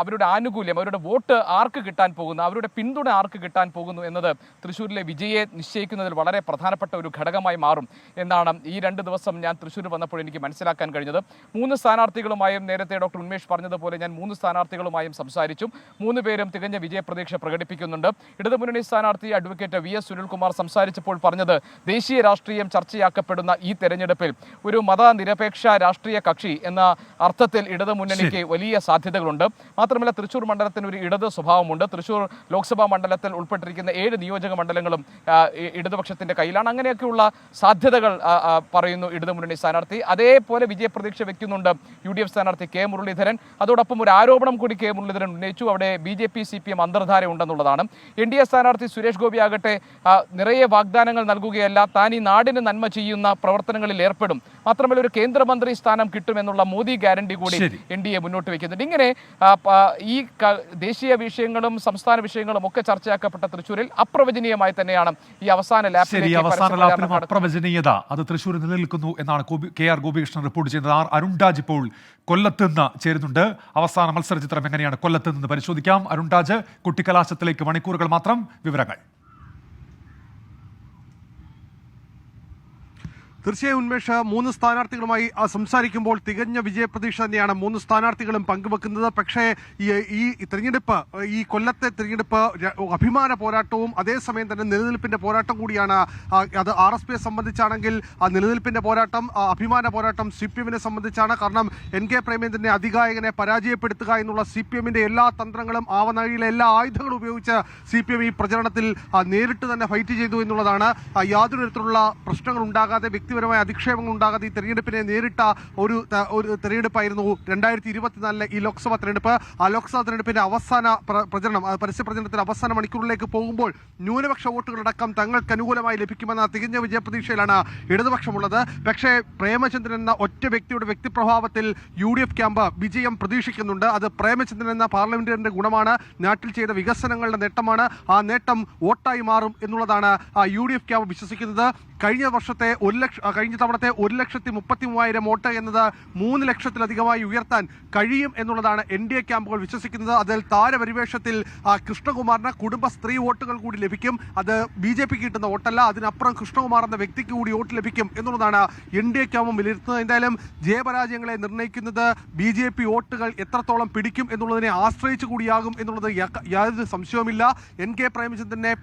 അവരുടെ ആനുകൂല്യം, അവരുടെ വോട്ട് ആർക്ക് കിട്ടാൻ പോകുന്നു, അവരുടെ പിന്തുണ ആർക്ക് കിട്ടാൻ പോകുന്നു എന്നത് തൃശ്ശൂരിലെ വിജയെ നിശ്ചയിക്കുന്നതിൽ വളരെ പ്രധാനപ്പെട്ട ഒരു ഘടകമായി മാറും എന്നാണ് ഈ 2 ദിവസം ഞാൻ തൃശ്ശൂർ വന്നപ്പോൾ എനിക്ക് മനസ്സിലാക്കാൻ കഴിഞ്ഞത്. 3 സ്ഥാനാർത്ഥികളുമായും, നേരത്തെ ഡോക്ടർ ഉന്മേഷ് പറഞ്ഞതുപോലെ ഞാൻ 3 സ്ഥാനാർത്ഥികളുമായും സംസാരിച്ചു. 3 പേരും തികഞ്ഞ വിജയപ്രതീക്ഷ പ്രകടിപ്പിക്കുന്നുണ്ട്. ഇടതുമുന്നണി സ്ഥാനാർത്ഥി അഡ്വക്കേറ്റ് VS സുനിൽകുമാർ സംസാരിച്ചപ്പോൾ പറഞ്ഞത്, ദേശീയ രാഷ്ട്രീയം ചർച്ചയാക്കപ്പെടുന്ന ഈ തെരഞ്ഞെടുപ്പിൽ ഒരു മതനിരപേക്ഷ രാഷ്ട്രീയ കക്ഷി എന്ന അർത്ഥത്തിൽ ഇടതുമുന്നണിക്ക് വലിയ സാധ്യതകളുണ്ട്. മാത്രമല്ല, തൃശ്ശൂർ മണ്ഡലത്തിന് ഒരു ഇടത് സ്വഭാവമുണ്ട്. തൃശ്ശൂർ ലോക്സഭാ മണ്ഡലത്തിൽ ഉൾപ്പെട്ടിരിക്കുന്ന 7 നിയോജക മണ്ഡലങ്ങളും ഇടതുപക്ഷത്തിന്റെ കയ്യിലാണ്. അങ്ങനെയൊക്കെയുള്ള സാധ്യതകൾ പറയുന്നു ഇടതുമുന്നണി സ്ഥാനാർത്ഥി. അതേപോലെ വിജയപ്രതീക്ഷ വെക്കുന്നുണ്ട് UDF സ്ഥാനാർത്ഥി K മുരളീധരൻ. അതോടൊപ്പം ഒരു ആരോപണം കൂടി K മുരളീധരൻ ഉന്നയിച്ചു. അവിടെ BJP CPM അന്തർധാര ഉണ്ടെന്നുള്ളതാണ്. NDA സ്ഥാനാർത്ഥി സുരേഷ് ഗോപി ആകട്ടെ നിറയെ വാഗ്ദാനങ്ങൾ നൽകുകയല്ല, താൻ ഈ നാടിന് നന്മ ചെയ്യുന്ന പ്രവർത്തനങ്ങളിൽ ഏർപ്പെടും, മാത്രമല്ല ഒരു കേന്ദ്രമന്ത്രി സ്ഥാനം കിട്ടുമെന്നുള്ള മോദി ഗ്യാരണ്ടി കൂടി NDA മുന്നോട്ട് വയ്ക്കുന്നുണ്ട്. ഇങ്ങനെ ഈ ദേശീയ വിഷയങ്ങളും സംസ്ഥാന വിഷയങ്ങളും ഒക്കെ ചർച്ചയാക്കപ്പെട്ട തൃശ്ശൂരിൽ അപ്രവചനീയമായി തന്നെയാണ് ഈ അവസാന ലാപ്പിലും അപ്രവചനീയത അത് തൃശ്ശൂരിൽ നിലനിൽക്കുന്നു എന്നാണ് KR ഗോപികൃഷ്ണൻ റിപ്പോർട്ട് ചെയ്യുന്നത്. അരുൺരാജ് ഇപ്പോൾ കൊല്ലത്ത് നിന്ന് ചേരുന്നുണ്ട്. അവസാന മത്സര ചിത്രം എങ്ങനെയാണ് കൊല്ലത്ത് നിന്ന് പരിശോധിക്കാം. അരുൺരാജ്, കുട്ടിക്കലാശത്തിലേക്ക് മണിക്കൂറുകൾ മാത്രം, വിവരങ്ങൾ. തീർച്ചയായും ഉന്മേഷ്, 3 സ്ഥാനാർത്ഥികളുമായി സംസാരിക്കുമ്പോൾ തികഞ്ഞ വിജയപ്രതീക്ഷ തന്നെയാണ് 3 സ്ഥാനാർത്ഥികളും പങ്കുവെക്കുന്നത്. പക്ഷേ ഈ തെരഞ്ഞെടുപ്പ്, ഈ കൊല്ലത്തെ തെരഞ്ഞെടുപ്പ് അഭിമാന പോരാട്ടവും അതേസമയം തന്നെ നിലനിൽപ്പിന്റെ പോരാട്ടം കൂടിയാണ്. അത് RSPയെ സംബന്ധിച്ചാണെങ്കിൽ നിലനിൽപ്പിന്റെ പോരാട്ടം, അഭിമാന പോരാട്ടം CPMനെ സംബന്ധിച്ചാണ്. കാരണം NK പ്രേമേന്ദ്രനെ അതികായകനെ പരാജയപ്പെടുത്തുക എന്നുള്ള CPMന്റെ എല്ലാ തന്ത്രങ്ങളും, ആവനാഴിയിലെ എല്ലാ ആയുധങ്ങളും ഉപയോഗിച്ച് CPM ഈ പ്രചരണത്തിൽ നേരിട്ട് തന്നെ ഫൈറ്റ് ചെയ്തു എന്നുള്ളതാണ്. യാതൊരു തരത്തിലുള്ള പ്രശ്നങ്ങൾ ഉണ്ടാകാതെ വ്യക്തിപരമായ അധിക്ഷേപങ്ങൾ ഉണ്ടാകാതെ ഈ തെരഞ്ഞെടുപ്പിനെ നേരിട്ട ഒരു തെരഞ്ഞെടുപ്പായിരുന്നു 2024 ഈ ലോക്സഭാ തെരഞ്ഞെടുപ്പ്. ആ ലോക്സഭാ തെരഞ്ഞെടുപ്പിന്റെ അവസാന പ്രചരണം, പരസ്യ പ്രചരണത്തിന്റെ അവസാന മണിക്കൂറിലേക്ക് പോകുമ്പോൾ ന്യൂനപക്ഷ വോട്ടുകളടക്കം തങ്ങൾക്ക് അനുകൂലമായി ലഭിക്കുമെന്ന തികഞ്ഞ വിജയപ്രതീക്ഷയിലാണ് ഇടതുപക്ഷമുള്ളത്. പക്ഷേ പ്രേമചന്ദ്രൻ എന്ന ഒറ്റ വ്യക്തിയുടെ വ്യക്തിപ്രഭാവത്തിൽ UDF ക്യാമ്പ് വിജയം പ്രതീക്ഷിക്കുന്നുണ്ട്. അത് പ്രേമചന്ദ്രൻ എന്ന പാർലമെന്ററിന്റെ ഗുണമാണ്, നാട്ടിൽ ചെയ്ത വികസനങ്ങളുടെ നേട്ടമാണ്. ആ നേട്ടം വോട്ടായി മാറും എന്നുള്ളതാണ് UDF ക്യാമ്പ് വിശ്വസിക്കുന്നത്. കഴിഞ്ഞ തവണത്തെ 1,33,000 വോട്ട് എന്നത് 3 ലക്ഷത്തിലധികമായി ഉയർത്താൻ കഴിയും എന്നുള്ളതാണ് NDA ക്യാമ്പുകൾ വിശ്വസിക്കുന്നത്. അതിൽ താരപരിവേഷത്തിൽ കൃഷ്ണകുമാറിന് കുടുംബ സ്ത്രീ വോട്ടുകൾ കൂടി ലഭിക്കും. അത് BJP കിട്ടുന്ന വോട്ടല്ല, അതിനപ്പുറം കൃഷ്ണകുമാർ എന്ന വ്യക്തിക്ക് കൂടി വോട്ട് ലഭിക്കും എന്നുള്ളതാണ് NDA ക്യാമ്പും വിലയിരുത്തുന്നത്. എന്തായാലും ജയപരാജയങ്ങളെ നിർണ്ണയിക്കുന്നത് BJP വോട്ടുകൾ എത്രത്തോളം പിടിക്കും എന്നുള്ളതിനെ ആശ്രയിച്ചു കൂടിയാകും എന്നുള്ളത് യാതൊരു സംശയവുമില്ല. NK പ്രേമചന്ദ്രനെ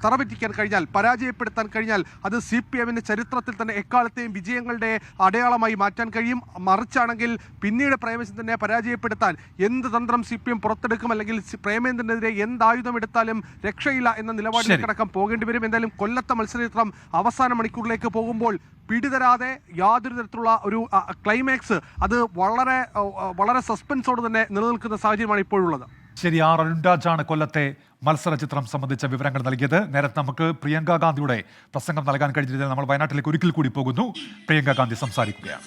തറപറ്റിക്കാൻ കഴിഞ്ഞാൽ, പരാജയപ്പെടുത്താൻ കഴിഞ്ഞാൽ അത് CPM-ന്റെ ചരിത്രത്തിൽ തന്നെ എക്കാലത്തെയും വിജയങ്ങളുടെ അടയാളമായി മാറ്റാൻ കഴിയും. മറിച്ചാണെങ്കിൽ പിന്നീട് പ്രേമചന്ദ്രനെ പരാജയപ്പെടുത്താൻ എന്ത് തന്ത്രം CPM പുറത്തെടുക്കും, അല്ലെങ്കിൽ പ്രേമചന്ദ്രനെതിരെ എന്ത് ആയുധം എടുത്താലും രക്ഷയില്ല എന്ന നിലപാടിലേക്കടക്കം പോകേണ്ടി വരും. എന്തായാലും കൊല്ലത്തെ മത്സരചിത്രം അവസാന മണിക്കൂറിലേക്ക് പോകുമ്പോൾ പിടിതരാതെ യാതൊരു തരത്തിലുള്ള ഒരു ക്ലൈമാക്സ് അത് വളരെ സസ്പെൻസോട് തന്നെ നിലനിൽക്കുന്ന സാഹചര്യമാണ് ഇപ്പോഴുള്ളത്. ശരി, അരുൺരാജാണ് കൊല്ലത്തെ മത്സര ചിത്രം സംബന്ധിച്ച വിവരങ്ങൾ നൽകിയത്. നേരത്തെ നമുക്ക് പ്രിയങ്ക ഗാന്ധിയുടെ പ്രസംഗം നൽകാൻ കഴിഞ്ഞിരുന്നത്. നമ്മൾ വയനാട്ടിലേക്ക് ഒരിക്കൽ കൂടി പോകുന്നു. പ്രിയങ്ക ഗാന്ധി സംസാരിക്കുകയാണ്.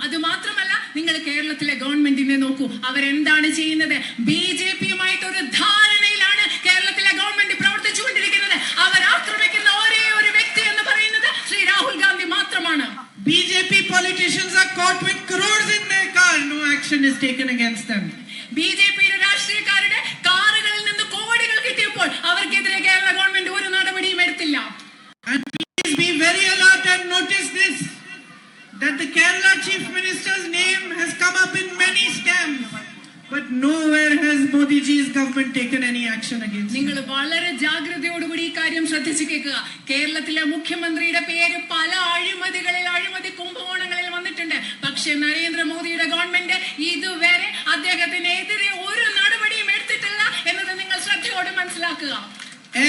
അത് മാത്രമല്ല, നിങ്ങൾ കേരളത്തിലെ ഗവൺമെന്റിനെ നോക്കൂ, അവരെന്താണ് ചെയ്യുന്നത്? BJP-യുമായിട്ട് ഒരു ധാരണയിലാണ് കേരളത്തിലെ ഗവൺമെന്റ് പ്രവർത്തിച്ചുകൊണ്ടിരിക്കുന്നത്. അവർ ആക്രമിക്കുന്ന ഒരേ ഒരു വ്യക്തി എന്ന് പറയുന്നത് ശ്രീ രാഹുൽ ഗാന്ധി മാത്രമാണ്. BJP politicians are caught with crores in their car. No action is taken against them. BJP-യുടെ രാഷ്ട്രീയക്കാരുടെ കാറുകളിൽ നിന്ന് കോടികൾ കിട്ടിയപ്പോൾ അവർക്കെതിരെ കേരള ഗവൺമെന്റ് ഒരു നടപടിയും എടുത്തില്ല. And please be very alert and notice this, that the Kerala Chief Minister's name has come up in many scams, but nowhere has Modi ji's government taken any action against him. നിങ്ങൾ വളരെ ജാഗ്രതയോടുകൂടി ഈ കാര്യം ശ്രദ്ധിച്ചു കേൾക്കുക. കേരളത്തിലെ മുഖ്യമന്ത്രിയുടെ പേര് പല അഴിമതി കുംഭകോണങ്ങളിൽ വന്നിട്ടുണ്ട്. പക്ഷേ നരേന്ദ്രമോദിയുടെ ഗവൺമെന്റ് ഇതുവരെ അദ്ദേഹത്തിനെതിരെ ഒരു നടപടിയും എടുത്തിട്ടില്ല എന്നത് നിങ്ങൾ ശ്രദ്ധയോടെ മനസ്സിലാക്കുക.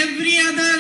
Every other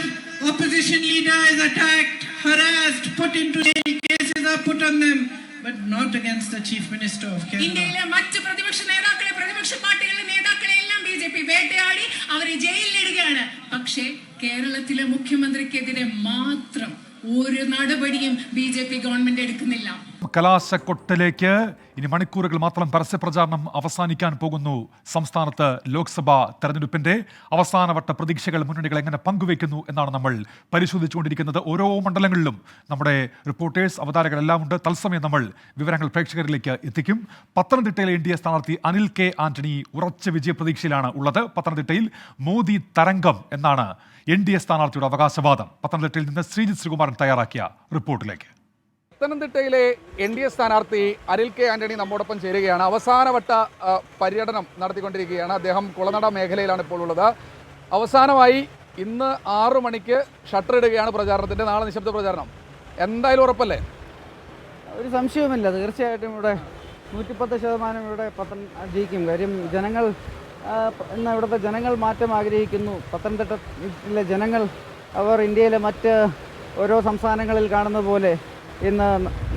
opposition leader is attacked, harassed, put into jail, cases are put on them, but not against the Chief Minister of Kerala. ഇന്ത്യയിലെ മറ്റ് പ്രതിപക്ഷ പാർട്ടികളിലെ നേതാക്കളെ എല്ലാം BJP വേട്ടയാടി അവരെ ജയിലിലിടുകയാണ്. പക്ഷേ കേരളത്തിലെ മുഖ്യമന്ത്രിക്കെതിരെ മാത്രം ഒരു നടപടിയും BJP ഗവൺമെന്റ് എടുക്കുന്നില്ല. കലാശക്കൊട്ടിലേക്ക് ഇനി മണിക്കൂറുകൾ മാത്രം പരസ്യപ്രചാരണം അവസാനിക്കാൻ പോകുന്നു. സംസ്ഥാനത്ത് ലോക്സഭാ തെരഞ്ഞെടുപ്പിന്റെ അവസാനവട്ട പ്രതീക്ഷകൾ മുന്നണികൾ എങ്ങനെ പങ്കുവയ്ക്കുന്നു എന്നാണ് നമ്മൾ പരിശോധിച്ചുകൊണ്ടിരിക്കുന്നത്. ഓരോ മണ്ഡലങ്ങളിലും നമ്മുടെ റിപ്പോർട്ടേഴ്സ്, അവതാരകരെല്ലാം ഉണ്ട്. തത്സമയം നമ്മൾ വിവരങ്ങൾ പ്രേക്ഷകരിലേക്ക് എത്തിക്കും. പത്തനംതിട്ടയിലെ NDA സ്ഥാനാർത്ഥി അനിൽ K. ആന്റണി ഉറച്ച വിജയപ്രതീക്ഷയിലാണ് ഉള്ളത്. പത്തനംതിട്ടയിൽ മോദി തരംഗം എന്നാണ് NDA സ്ഥാനാർത്ഥിയുടെ അവകാശവാദം. പത്തനംതിട്ടയിൽ നിന്ന് ശ്രീജിത് ശ്രീകുമാരൻ തയ്യാറാക്കിയ റിപ്പോർട്ടിലേക്ക്. പത്തനംതിട്ടയിലെ NDA സ്ഥാനാർത്ഥി അനിൽ K. ആന്റണി നമ്മോടൊപ്പം ചേരുകയാണ്. അവസാനവട്ട പര്യടനം നടത്തിക്കൊണ്ടിരിക്കുകയാണ്. അദ്ദേഹം കുളനട മേഖലയിലാണ് ഇപ്പോൾ ഉള്ളത്. അവസാനമായി ഇന്ന് 6 മണിക്ക് ഷട്ടർ ഇടുകയാണ് പ്രചാരണത്തിൻ്റെ. നാളെ നിശബ്ദ പ്രചാരണം. എന്തായാലും ഉറപ്പല്ലേ? ഒരു സംശയവുമില്ല. തീർച്ചയായിട്ടും ഇവിടെ 110% ഇവിടെ ജയിക്കും. കാര്യം ജനങ്ങൾ ഇന്ന് ഇവിടുത്തെ ജനങ്ങൾ മാറ്റം ആഗ്രഹിക്കുന്നു. പത്തനംതിട്ടയിലെ ജനങ്ങൾ അവർ ഇന്ത്യയിലെ മറ്റ് ഓരോ സംസ്ഥാനങ്ങളിൽ കാണുന്ന പോലെ ഇന്ന്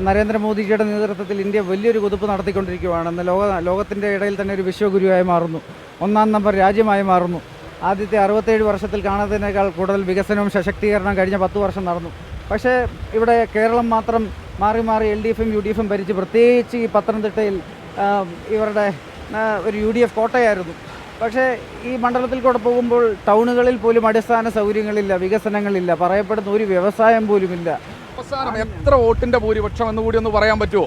നരേന്ദ്രമോദിജിയുടെ നേതൃത്വത്തിൽ ഇന്ത്യ വലിയൊരു കുതിപ്പ് നടത്തിക്കൊണ്ടിരിക്കുകയാണ്. ഇന്ന് ലോകത്തിൻ്റെ ഇടയിൽ തന്നെ ഒരു വിശ്വഗുരുവായി മാറുന്നു. 1-ാം നമ്പർ രാജ്യമായി മാറുന്നു. ആദ്യത്തെ 67 വർഷത്തിൽ കാണുന്നതിനേക്കാൾ കൂടുതൽ വികസനവും സശക്തീകരണവും കഴിഞ്ഞ 10 വർഷം നടന്നു. പക്ഷേ ഇവിടെ കേരളം മാത്രം മാറി മാറി LDF-ഉം UDF-ഉം ഭരിച്ച്, പ്രത്യേകിച്ച് ഈ പത്തനംതിട്ടയിൽ ഇവരുടെ ഒരു UDF കോട്ടയായിരുന്നു. പക്ഷേ ഈ മണ്ഡലത്തിൽ കൂടെ പോകുമ്പോൾ ടൗണുകളിൽ പോലും അടിസ്ഥാന സൗകര്യങ്ങളില്ല, വികസനങ്ങളില്ല, പറയപ്പെടുന്ന ഒരു വ്യവസായം പോലുമില്ല. അവസാനം എത്ര വോട്ടിൻ്റെ ഭൂരിപക്ഷം എന്ന് കൂടി ഒന്ന് പറയാൻ പറ്റുമോ?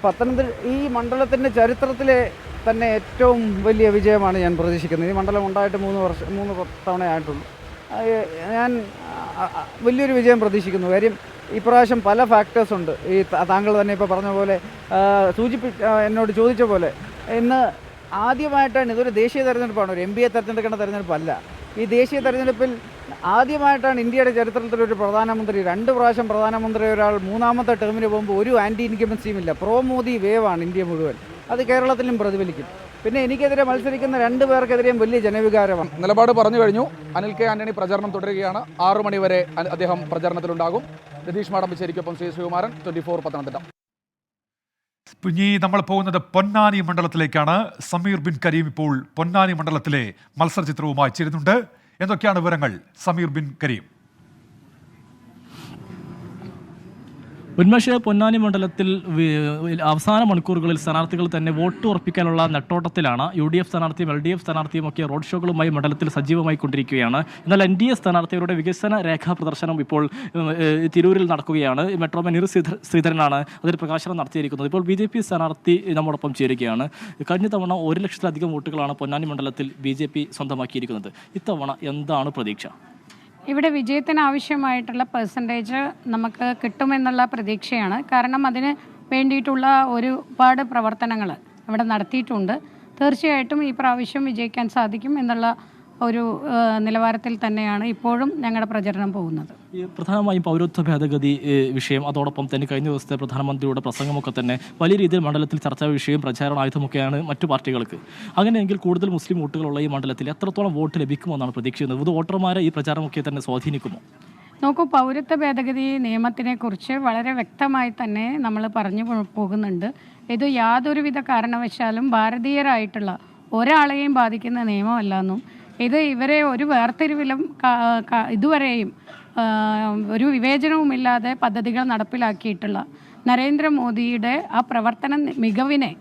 പത്തനംതിട്ട ഈ മണ്ഡലത്തിൻ്റെ ചരിത്രത്തിലെ തന്നെ ഏറ്റവും വലിയ വിജയമാണ് ഞാൻ പ്രതീക്ഷിക്കുന്നത്. ഈ മണ്ഡലം ഉണ്ടായിട്ട് 3 തവണയായിട്ടുള്ളൂ. ഞാൻ വലിയൊരു വിജയം പ്രതീക്ഷിക്കുന്നു. കാര്യം ഇപ്രാവശ്യം പല ഫാക്ടേഴ്സ് ഉണ്ട്. ഈ താങ്കൾ തന്നെ ഇപ്പോൾ പറഞ്ഞ പോലെ എന്നോട് ചോദിച്ച പോലെ ഇന്ന് ആദ്യമായിട്ടാണ്, ഇതൊരു ദേശീയ തെരഞ്ഞെടുപ്പാണ്, ഒരു MPയെ തെരഞ്ഞെടുക്കേണ്ട തെരഞ്ഞെടുപ്പല്ല. ഈ ദേശീയ തെരഞ്ഞെടുപ്പിൽ ആദ്യമായിട്ടാണ് ഇന്ത്യയുടെ ചരിത്രത്തിലൊരു പ്രധാനമന്ത്രി 2 പ്രാവശ്യം പ്രധാനമന്ത്രി ഒരാൾ 3ാമത്തെ ടേമിന് പോകുമ്പോൾ ഒരു ആൻറ്റി ഇൻകംബൻസിയും ഇല്ല. പ്രോ മോദി വേവാണ് ഇന്ത്യ മുഴുവൻ. അത് കേരളത്തിലും പ്രതിഫലിക്കും. പിന്നെ എനിക്കെതിരെ മത്സരിക്കുന്ന 2 പേർക്കെതിരെയും വലിയ ജനവികാരമാണ്. നിലപാട് പറഞ്ഞു കഴിഞ്ഞു. അനിൽ കെ ആന്റണി പ്രചാരണം തുടരുകയാണ്. 6 മണി വരെ അദ്ദേഹം പ്രചാരണത്തിലുണ്ടാകും. രതീഷ് മാടമ്പശ്ശേരിക്കൊപ്പം ശ്രീ ശ്രീകുമാരൻ, 24 പത്തനംതിട്ട. ഇനി നമ്മൾ പോകുന്നത് പൊന്നാനി മണ്ഡലത്തിലേക്കാണ്. സമീർ ബിൻ കരീം ഇപ്പോൾ പൊന്നാനി മണ്ഡലത്തിലെ മത്സരചിത്രവുമായി ചേരുന്നുണ്ട്. എന്തൊക്കെയാണ് വിവരങ്ങൾ സമീർ ബിൻ കരീം? ഉന്മേഷ്, പൊന്നാനി മണ്ഡലത്തിൽ അവസാന മണിക്കൂറുകളിൽ സ്ഥാനാർത്ഥികൾ തന്നെ വോട്ട് ഉറപ്പിക്കാനുള്ള നെട്ടോട്ടത്തിലാണ്. UDF സ്ഥാനാർത്ഥിയും LDF സ്ഥാനാർത്ഥിയും ഒക്കെ റോഡ് ഷോകളുമായി മണ്ഡലത്തിൽ സജീവമായി കൊണ്ടിരിക്കുകയാണ്. എന്നാൽ NDA സ്ഥാനാർത്ഥികളുടെ വികസന രേഖാ പ്രദർശനം ഇപ്പോൾ തിരൂരിൽ നടക്കുകയാണ്. മെട്രോമാൻ നിർ ശ്രീധരനാണ് അതിൽ പ്രകാശനം നടത്തിയിരിക്കുന്നത്. ഇപ്പോൾ BJP സ്ഥാനാർത്ഥി നമ്മോടൊപ്പം ചേരുകയാണ്. കഴിഞ്ഞ തവണ 1 ലക്ഷത്തിലധികം വോട്ടുകളാണ് പൊന്നാനി മണ്ഡലത്തിൽ BJP സ്വന്തമാക്കിയിരിക്കുന്നത്. ഇത്തവണ എന്താണ് പ്രതീക്ഷ? ഇവിടെ വിജയത്തിന് ആവശ്യമായിട്ടുള്ള പെർസെൻറ്റേജ് നമുക്ക് കിട്ടുമെന്നുള്ള പ്രതീക്ഷയാണ്. കാരണം അതിന് വേണ്ടിയിട്ടുള്ള ഒരുപാട് പ്രവർത്തനങ്ങൾ ഇവിടെ നടത്തിയിട്ടുണ്ട്. തീർച്ചയായിട്ടും ഈ പ്രാവശ്യം വിജയിക്കാൻ സാധിക്കും എന്നുള്ള ഒരു നിലവാരത്തിൽ തന്നെയാണ് ഇപ്പോഴും ഞങ്ങളുടെ പ്രചരണം പോകുന്നത്. പ്രധാനമായും പൗരത്വ ഭേദഗതി വിഷയം, അതോടൊപ്പം തന്നെ കഴിഞ്ഞ ദിവസത്തെ പ്രധാനമന്ത്രിയുടെ പ്രസംഗമൊക്കെ തന്നെ വലിയ രീതിയിൽ മണ്ഡലത്തിൽ ചർച്ചാ വിഷയം, പ്രചാരണായുധമൊക്കെയാണ് മറ്റു പാർട്ടികൾക്ക്. അങ്ങനെയെങ്കിൽ കൂടുതൽ മുസ്ലിം വോട്ടുകളുള്ള ഈ മണ്ഡലത്തിൽ എത്രത്തോളം വോട്ട് ലഭിക്കുമെന്നാണ് പ്രതീക്ഷിക്കുന്നത്? ഇത് വോട്ടർമാരെ ഈ പ്രചാരണമൊക്കെ തന്നെ സ്വാധീനിക്കുമോ? നോക്കൂ, പൗരത്വ ഭേദഗതി നിയമത്തിനെ കുറിച്ച് വളരെ വ്യക്തമായി തന്നെ നമ്മൾ പറഞ്ഞു പോകുന്നുണ്ട്. ഇത് യാതൊരുവിധ കാരണവശാലും ഭാരതീയരായിട്ടുള്ള ഒരാളെയും ബാധിക്കുന്ന നിയമമല്ലെന്നും ഇത് ഇവരെ ഒരു വേർതിരിവിലും ഇതുവരെയും ഒരു വിവേചനവുമില്ലാതെ പദ്ധതികൾ നടപ്പിലാക്കിയിട്ടുള്ള നരേന്ദ്രമോദിയുടെ ആ പ്രവർത്തന മികവിനെ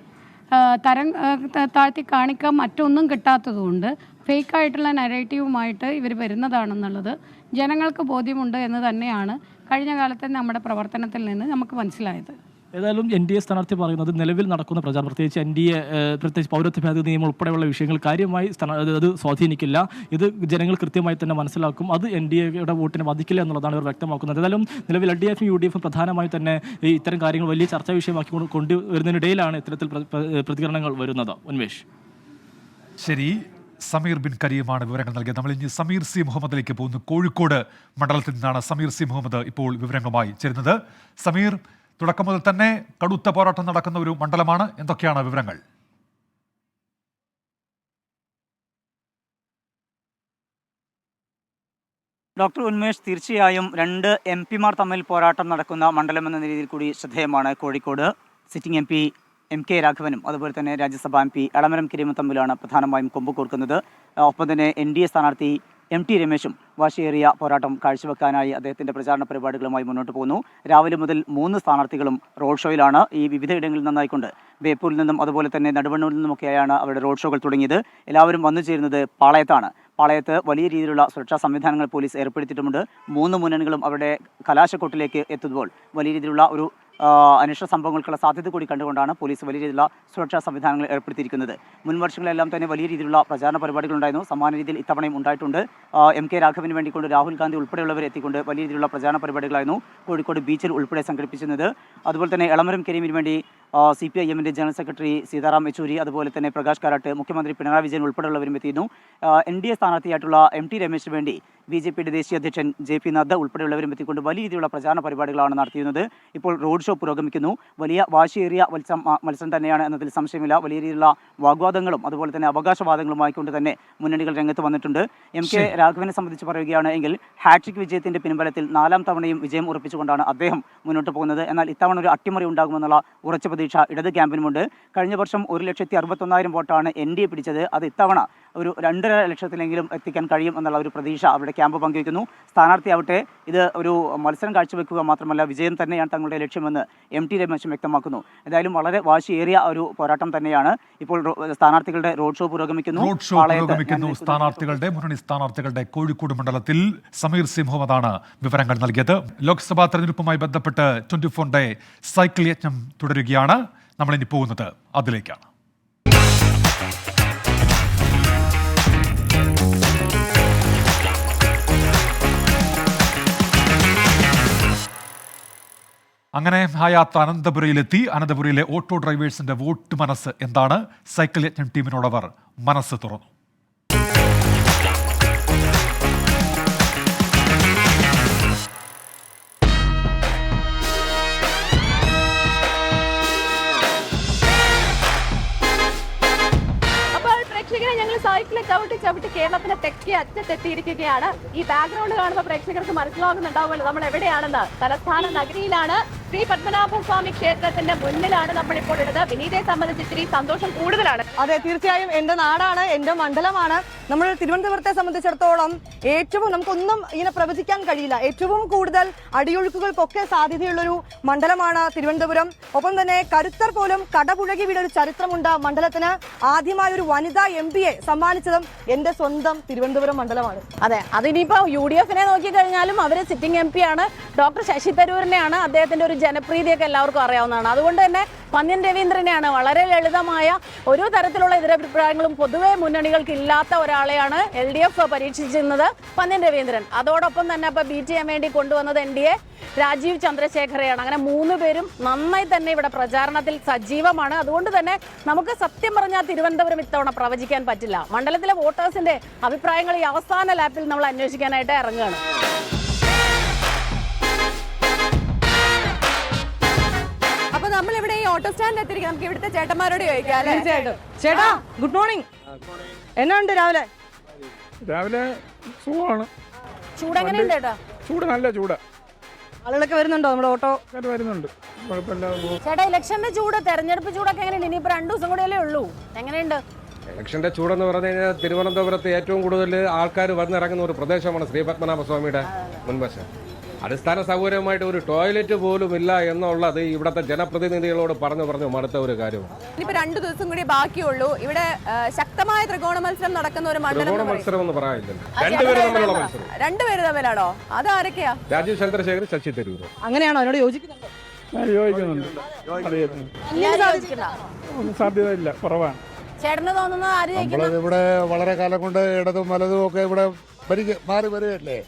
താഴ്ത്തി കാണിക്കാൻ മറ്റൊന്നും കിട്ടാത്തതുകൊണ്ട് ഫേക്കായിട്ടുള്ള നരേറ്റീവുമായിട്ട് ഇവർ വരുന്നതാണെന്നുള്ളത് ജനങ്ങൾക്ക് ബോധ്യമുണ്ട് എന്ന് തന്നെയാണ് കഴിഞ്ഞ കാലത്തെ നമ്മുടെ പ്രവർത്തനത്തിൽ നിന്ന് നമുക്ക് മനസ്സിലായത്. ഏതായാലും NDA സ്ഥാനാർത്ഥി പറയുന്നത് നിലവിൽ നടക്കുന്ന പ്രചാരണം, പ്രത്യേകിച്ച് NDA പ്രത്യേകിച്ച് പൗരത്വ ഭേദഗതി നിയമം ഉൾപ്പെടെയുള്ള വിഷയങ്ങൾ കാര്യമായി അത് സ്വാധീനിക്കില്ല. ഇത് ജനങ്ങൾ കൃത്യമായി തന്നെ മനസ്സിലാക്കും. അത് NDAയുടെ വോട്ടിനെ ബാധിക്കില്ല എന്നുള്ളതാണ് ഇവർ വ്യക്തമാക്കുന്നത്. ഏതായാലും നിലവിൽ LDF UDF പ്രധാനമായി തന്നെ ഇത്തരം കാര്യങ്ങൾ വലിയ ചർച്ചാ വിഷയമാക്കി കൊണ്ടുവരുന്നതിനിടയിലാണ് ഇത്തരത്തിൽ പ്രതികരണങ്ങൾ വരുന്നത്. ഉന്മേഷ്, ശരി. സമീർ ബിൻ കരീമാണ് വിവരങ്ങൾ നൽകിയത്. നമ്മൾ ഇനി സമീർ സി മുഹമ്മദിലേക്ക് പോകുന്നു. കോഴിക്കോട് മണ്ഡലത്തിൽ നിന്നാണ് സമീർ സി മുഹമ്മദ് ഇപ്പോൾ വിവരങ്ങളുമായി ചേരുന്നത്. സമീർ, തുടക്കം മുതൽ തന്നെ കടുത്ത പോരാട്ടം നടക്കുന്ന ഒരു മണ്ഡലമാണ്. എന്തൊക്കെയാണ് വിവരങ്ങൾ? ഡോക്ടർ ഉന്മേഷ്, തീർച്ചയായും 2 MP മാർ തമ്മിൽ പോരാട്ടം നടക്കുന്ന മണ്ഡലം എന്ന രീതിയിൽ കൂടി ശ്രദ്ധേയമാണ് കോഴിക്കോട്. സിറ്റിംഗ് MP MK രാഘവനും അതുപോലെ തന്നെ രാജ്യസഭാ MP എളമരം കരീമും തമ്മിലാണ് പ്രധാനമായും കൊമ്പ് കോർക്കുന്നത്. ഒപ്പം തന്നെ NDA സ്ഥാനാർത്ഥി MT രമേശും വാശിയേറിയ പോരാട്ടം കാഴ്ചവെക്കാനായി അദ്ദേഹത്തിൻ്റെ പ്രചാരണ പരിപാടികളുമായി മുന്നോട്ട് പോകുന്നു. രാവിലെ മുതൽ 3 സ്ഥാനാർത്ഥികളും റോഡ് ഷോയിലാണ്. ഈ വിവിധ ഇടങ്ങളിൽ നിന്നായിക്കൊണ്ട് ബേപ്പൂരിൽ നിന്നും അതുപോലെ തന്നെ നെടുവണ്ണൂരിൽ നിന്നുമൊക്കെയാണ് അവരുടെ റോഡ് ഷോകൾ തുടങ്ങിയത്. എല്ലാവരും വന്നു ചേരുന്നത് പാളയത്താണ്. പാളയത്ത് വലിയ രീതിയിലുള്ള സുരക്ഷാ സംവിധാനങ്ങൾ പോലീസ് ഏർപ്പെടുത്തിയിട്ടുമുണ്ട്. 3 മുന്നണികളും അവരുടെ കലാശക്കൊട്ടിലേക്ക് എത്തുമ്പോൾ വലിയ രീതിയിലുള്ള ഒരു അന്വേഷണ സംഭവങ്ങൾക്കുള്ള സാധ്യത കൂടി കണ്ടുകൊണ്ടാണ് പോലീസ് വലിയ രീതിയിലുള്ള സുരക്ഷാ സംവിധാനങ്ങൾ ഏർപ്പെടുത്തിയിരിക്കുന്നത്. മുൻ വർഷങ്ങളെല്ലാം തന്നെ വലിയ രീതിയിലുള്ള പ്രചാരണ പരിപാടികളുണ്ടായിരുന്നു. സമാന രീതിയിൽ ഇത്തവണയും ഉണ്ടായിട്ടുണ്ട്. MK രാഘവന് വേണ്ടിക്കൊണ്ട് രാഹുൽ ഗാന്ധി ഉൾപ്പെടെയുള്ളവരെ എത്തിക്കൊണ്ട് വലിയ രീതിയിലുള്ള പ്രചാരണ പരിപാടികളായിരുന്നു കോഴിക്കോട് ബീച്ചിൽ ഉൾപ്പെടെ സംഘടിപ്പിച്ചിരുന്നത്. അതുപോലെ തന്നെ എളമരം കരീമിന് വേണ്ടി CPIM-ന്റെ ജനറൽ സെക്രട്ടറി സീതാറാം യെച്ചൂരി, അതുപോലെ തന്നെ പ്രകാശ് കാരാട്ട്, മുഖ്യമന്ത്രി പിണറായി വിജയൻ ഉൾപ്പെടെയുള്ളവരും എത്തിയിരുന്നു. NDA സ്ഥാനാർത്ഥിയായിട്ടുള്ള MT രമേശിന് വേണ്ടി BJPയുടെ ദേശീയ അധ്യക്ഷൻ JP നദ്ദ ഉൾപ്പെടെയുള്ളവരും എത്തിക്കൊണ്ട് വലിയ രീതിയിലുള്ള പ്രചാരണ പരിപാടികളാണ് നടത്തിയിരുന്നത്. ഇപ്പോൾ റോഡ് ഷോ പുരോഗമിക്കുന്നു. വലിയ വാശിയേറിയ മത്സരം തന്നെയാണ് എന്നതിൽ സംശയമില്ല. വലിയ രീതിയിലുള്ള വാഗ്വാദങ്ങളും അതുപോലെ തന്നെ അവകാശവാദങ്ങളുമായിക്കൊണ്ട് തന്നെ മുന്നണികൾ രംഗത്ത് വന്നിട്ടുണ്ട്. MK രാഘവനെ സംബന്ധിച്ച് പറയുകയാണ് എങ്കിൽ ഹാട്രിക് വിജയത്തിന്റെ പിൻബലത്തിൽ 4ാം തവണയും വിജയം ഉറപ്പിച്ചുകൊണ്ടാണ് അദ്ദേഹം മുന്നോട്ട് പോകുന്നത്. എന്നാൽ ഇത്തവണ ഒരു അട്ടിമറി ഉണ്ടാകുമെന്നുള്ള ഉറച്ച പ്രതീക്ഷ ഇടത് ക്യാമ്പിനുമുണ്ട്. കഴിഞ്ഞ വർഷം 1,61,000 വോട്ടാണ് NDA പിടിച്ചത്. അത് ഇത്തവണ ഒരു 2.5 ലക്ഷത്തിലെങ്കിലും എത്തിക്കാൻ കഴിയും എന്നുള്ള ഒരു പ്രതീക്ഷ അവരുടെ ക്യാമ്പ് പങ്കുവയ്ക്കുന്നു. സ്ഥാനാർത്ഥിയാവട്ടെ ഇത് ഒരു മത്സരം കാഴ്ചവെക്കുക മാത്രമല്ല വിജയം തന്നെയാണ് തങ്ങളുടെ ലക്ഷ്യമെന്ന് MT രമേശും വ്യക്തമാക്കുന്നു. ഏതായാലും വളരെ വാശിയേറിയ ഒരു പോരാട്ടം തന്നെയാണ്. ഇപ്പോൾ സ്ഥാനാർത്ഥികളുടെ റോഡ് ഷോ പുരോഗമിക്കുന്നു. മുന്നണി സ്ഥാനാർത്ഥികളുടെ കോഴിക്കോട് മണ്ഡലത്തിൽ സമീർ സി മുഹമ്മദാണ് വിവരങ്ങൾ നൽകിയത്. ലോക്സഭാ തെരഞ്ഞെടുപ്പുമായി ബന്ധപ്പെട്ട് 24-ന്റെ സൈക്കിൾ യജ്ഞം തുടരുകയാണ്. നമ്മളിനി പോകുന്നത് അതിലേക്കാണ്. അങ്ങനെ ഹയാത്ത് അനന്തപുരയിലെത്തി. അനന്തപുരയിലെ ഓട്ടോ ഡ്രൈവേഴ്സിന്റെ വോട്ട് മനസ്സ് എന്താണ്? സൈക്കിൾ യജ്ഞം ടീമിനോടവർ മനസ്സ് തുറന്നു. ചവിട്ടി ചവിട്ടി കേരളത്തിന്റെ തെക്കേ അറ്റത്തെത്തിയിരിക്കുകയാണ്. ഈ ബാക്ക്ഗ്രൗണ്ട് കാണുമ്പോൾ പ്രേക്ഷകർക്ക് മനസ്സിലാകുന്നുണ്ടാവുമല്ലോ നമ്മൾ എവിടെയാണെന്ന്. തലസ്ഥാന നഗരിയിലാണ്. ശ്രീ പത്മനാഭസ്വാമി ക്ഷേത്രത്തിന്റെ മുന്നിലാണ് നമ്മളിപ്പോൾ ഉള്ളത്. വിനീതയെ സംബന്ധിച്ച് ഇത്തിരി സന്തോഷം കൂടുതലാണ്. അതെ, തീർച്ചയായും എന്റെ നാടാണ്, എന്റെ മണ്ഡലമാണ്. നമ്മൾ തിരുവനന്തപുരത്തെ സംബന്ധിച്ചിടത്തോളം ഏറ്റവും നമുക്കൊന്നും ഇങ്ങനെ പ്രവചിക്കാൻ കഴിയില്ല. ഏറ്റവും കൂടുതൽ അടിയൊഴുക്കുകൾക്കൊക്കെ സാധ്യതയുള്ളൊരു മണ്ഡലമാണ് തിരുവനന്തപുരം. ഒപ്പം തന്നെ കരുത്തർ പോലും കടപുഴകി വീടൊരു ചരിത്രമുണ്ട് മണ്ഡലത്തിന്. ആദ്യമായി ഒരു വനിതാ MP-യെ സമ്മാനിച്ചതും എന്റെ സ്വന്തം തിരുവനന്തപുരം മണ്ഡലമാണ്. അതെ, അതിനിപ്പോ UDF-നെ നോക്കിക്കഴിഞ്ഞാലും അവര് സിറ്റിംഗ് MP ആണ്. ഡോക്ടർ ശശി തരൂരിനെയാണ്. അദ്ദേഹത്തിന്റെ ഒരു ജനപ്രീതിയൊക്കെ എല്ലാവർക്കും അറിയാവുന്നതാണ്. അതുകൊണ്ട് തന്നെ പന്ന്യൻ രവീന്ദ്രനെയാണ്. വളരെ ലളിതമായ ഒരു തരത്തിലുള്ള എതിരഭിപ്രായങ്ങളും പൊതുവെ മുന്നണികൾക്ക് ഇല്ലാത്ത ഒരാളെയാണ് LDF പരീക്ഷിച്ചിരുന്നത് പന്ന്യൻ രവീന്ദ്രൻ. അതോടൊപ്പം തന്നെ ഇപ്പൊ ബീറ്റ് ചെയ്യാൻ വേണ്ടി കൊണ്ടുവന്നത് NDA രാജീവ് ചന്ദ്രശേഖരെയാണ്. അങ്ങനെ 3 പേരും നന്നായി തന്നെ ഇവിടെ പ്രചാരണത്തിൽ സജീവമാണ്. അതുകൊണ്ട് തന്നെ നമുക്ക് സത്യം പറഞ്ഞാൽ തിരുവനന്തപുരം ഇത്തവണ പ്രവചിക്കാൻ പറ്റില്ല. മണ്ഡലത്തിലെ വോട്ടേഴ്സിന്റെ അഭിപ്രായങ്ങൾ ഈ അവസാന ലാപ്പിൽ നമ്മൾ അന്വേഷിക്കാനായിട്ട് ഇറങ്ങുകയാണ്. അപ്പൊ നമ്മളിവിടെ ഈ ഓട്ടോ സ്റ്റാൻഡിൽ എത്തിയിരിക്കും. നമുക്ക് ഇവിടുത്തെ ചേട്ടന്മാരോട് ചോദിക്കാം. തീർച്ചയായിട്ടും. ചേട്ടാ, ഗുഡ് മോർണിംഗ്. എന്നാണ്ട് രാവിലെ? രാവിലെ സുഖമാണ്. ചൂട് എങ്ങനെയുണ്ട് ചേട്ടാ? ചൂട് നല്ല ചൂടാ. ആളുകളൊക്കെ വരുന്നുണ്ടോ നമ്മുടെ ഓട്ടോ? വരുന്നുണ്ട്, കുഴപ്പമില്ല. ചേട്ടാ, ഇലക്ഷന്റെ ചൂട്, തെരഞ്ഞെടുപ്പ് ചൂടൊക്കെ എങ്ങനെയുണ്ട്? ഇനിയിപ്പോ 2 ദിവസം കൂടെയല്ലേ ഉള്ളൂ. എങ്ങനെയുണ്ട് ഇലക്ഷന്റെ ചൂടെന്ന് പറഞ്ഞു കഴിഞ്ഞാൽ തിരുവനന്തപുരത്ത് ഏറ്റവും കൂടുതൽ ആൾക്കാർ വന്നിറങ്ങുന്ന ഒരു പ്രദേശമാണ് ശ്രീ പത്മനാഭസ്വാമിയുടെ മുൻവശം. അടിസ്ഥാന സൗകര്യമായിട്ട് ഒരു ടോയ്ലറ്റ് പോലും ഇല്ല എന്നുള്ളത് ഇവിടുത്തെ ജനപ്രതിനിധികളോട് പറഞ്ഞു മടുത്ത ഒരു കാര്യമാണ്. ഇനിയിപ്പോ 2 ദിവസം കൂടി ബാക്കിയുള്ളൂ. ഇവിടെ ശക്തമായ ത്രികോണ മത്സരം നടക്കുന്ന ഒരു ത്രികോണ മത്സരം എന്ന് പറയാനില്ല, രണ്ടുപേരും തമ്മിലുള്ള മത്സരം. രണ്ടുപേര് തമ്മിലാണോ? അതാരൊക്കെയാ? രാജീവ് ചന്ദ്രശേഖർ, ശശി തരൂർ. അങ്ങനെയാണോ? അതിനോട് യോജിക്കുന്നുണ്ടോ? സാധ്യതയില്ല, കുറവാണ്. ചേട്ടന് തോന്നുന്നത് ആര് ജയിക്കും? ഇവിടെ വളരെ കാലം കൊണ്ട് ഇടതും വലതും ഒക്കെ ഇവിടെ മാറി വരികയല്ലേ.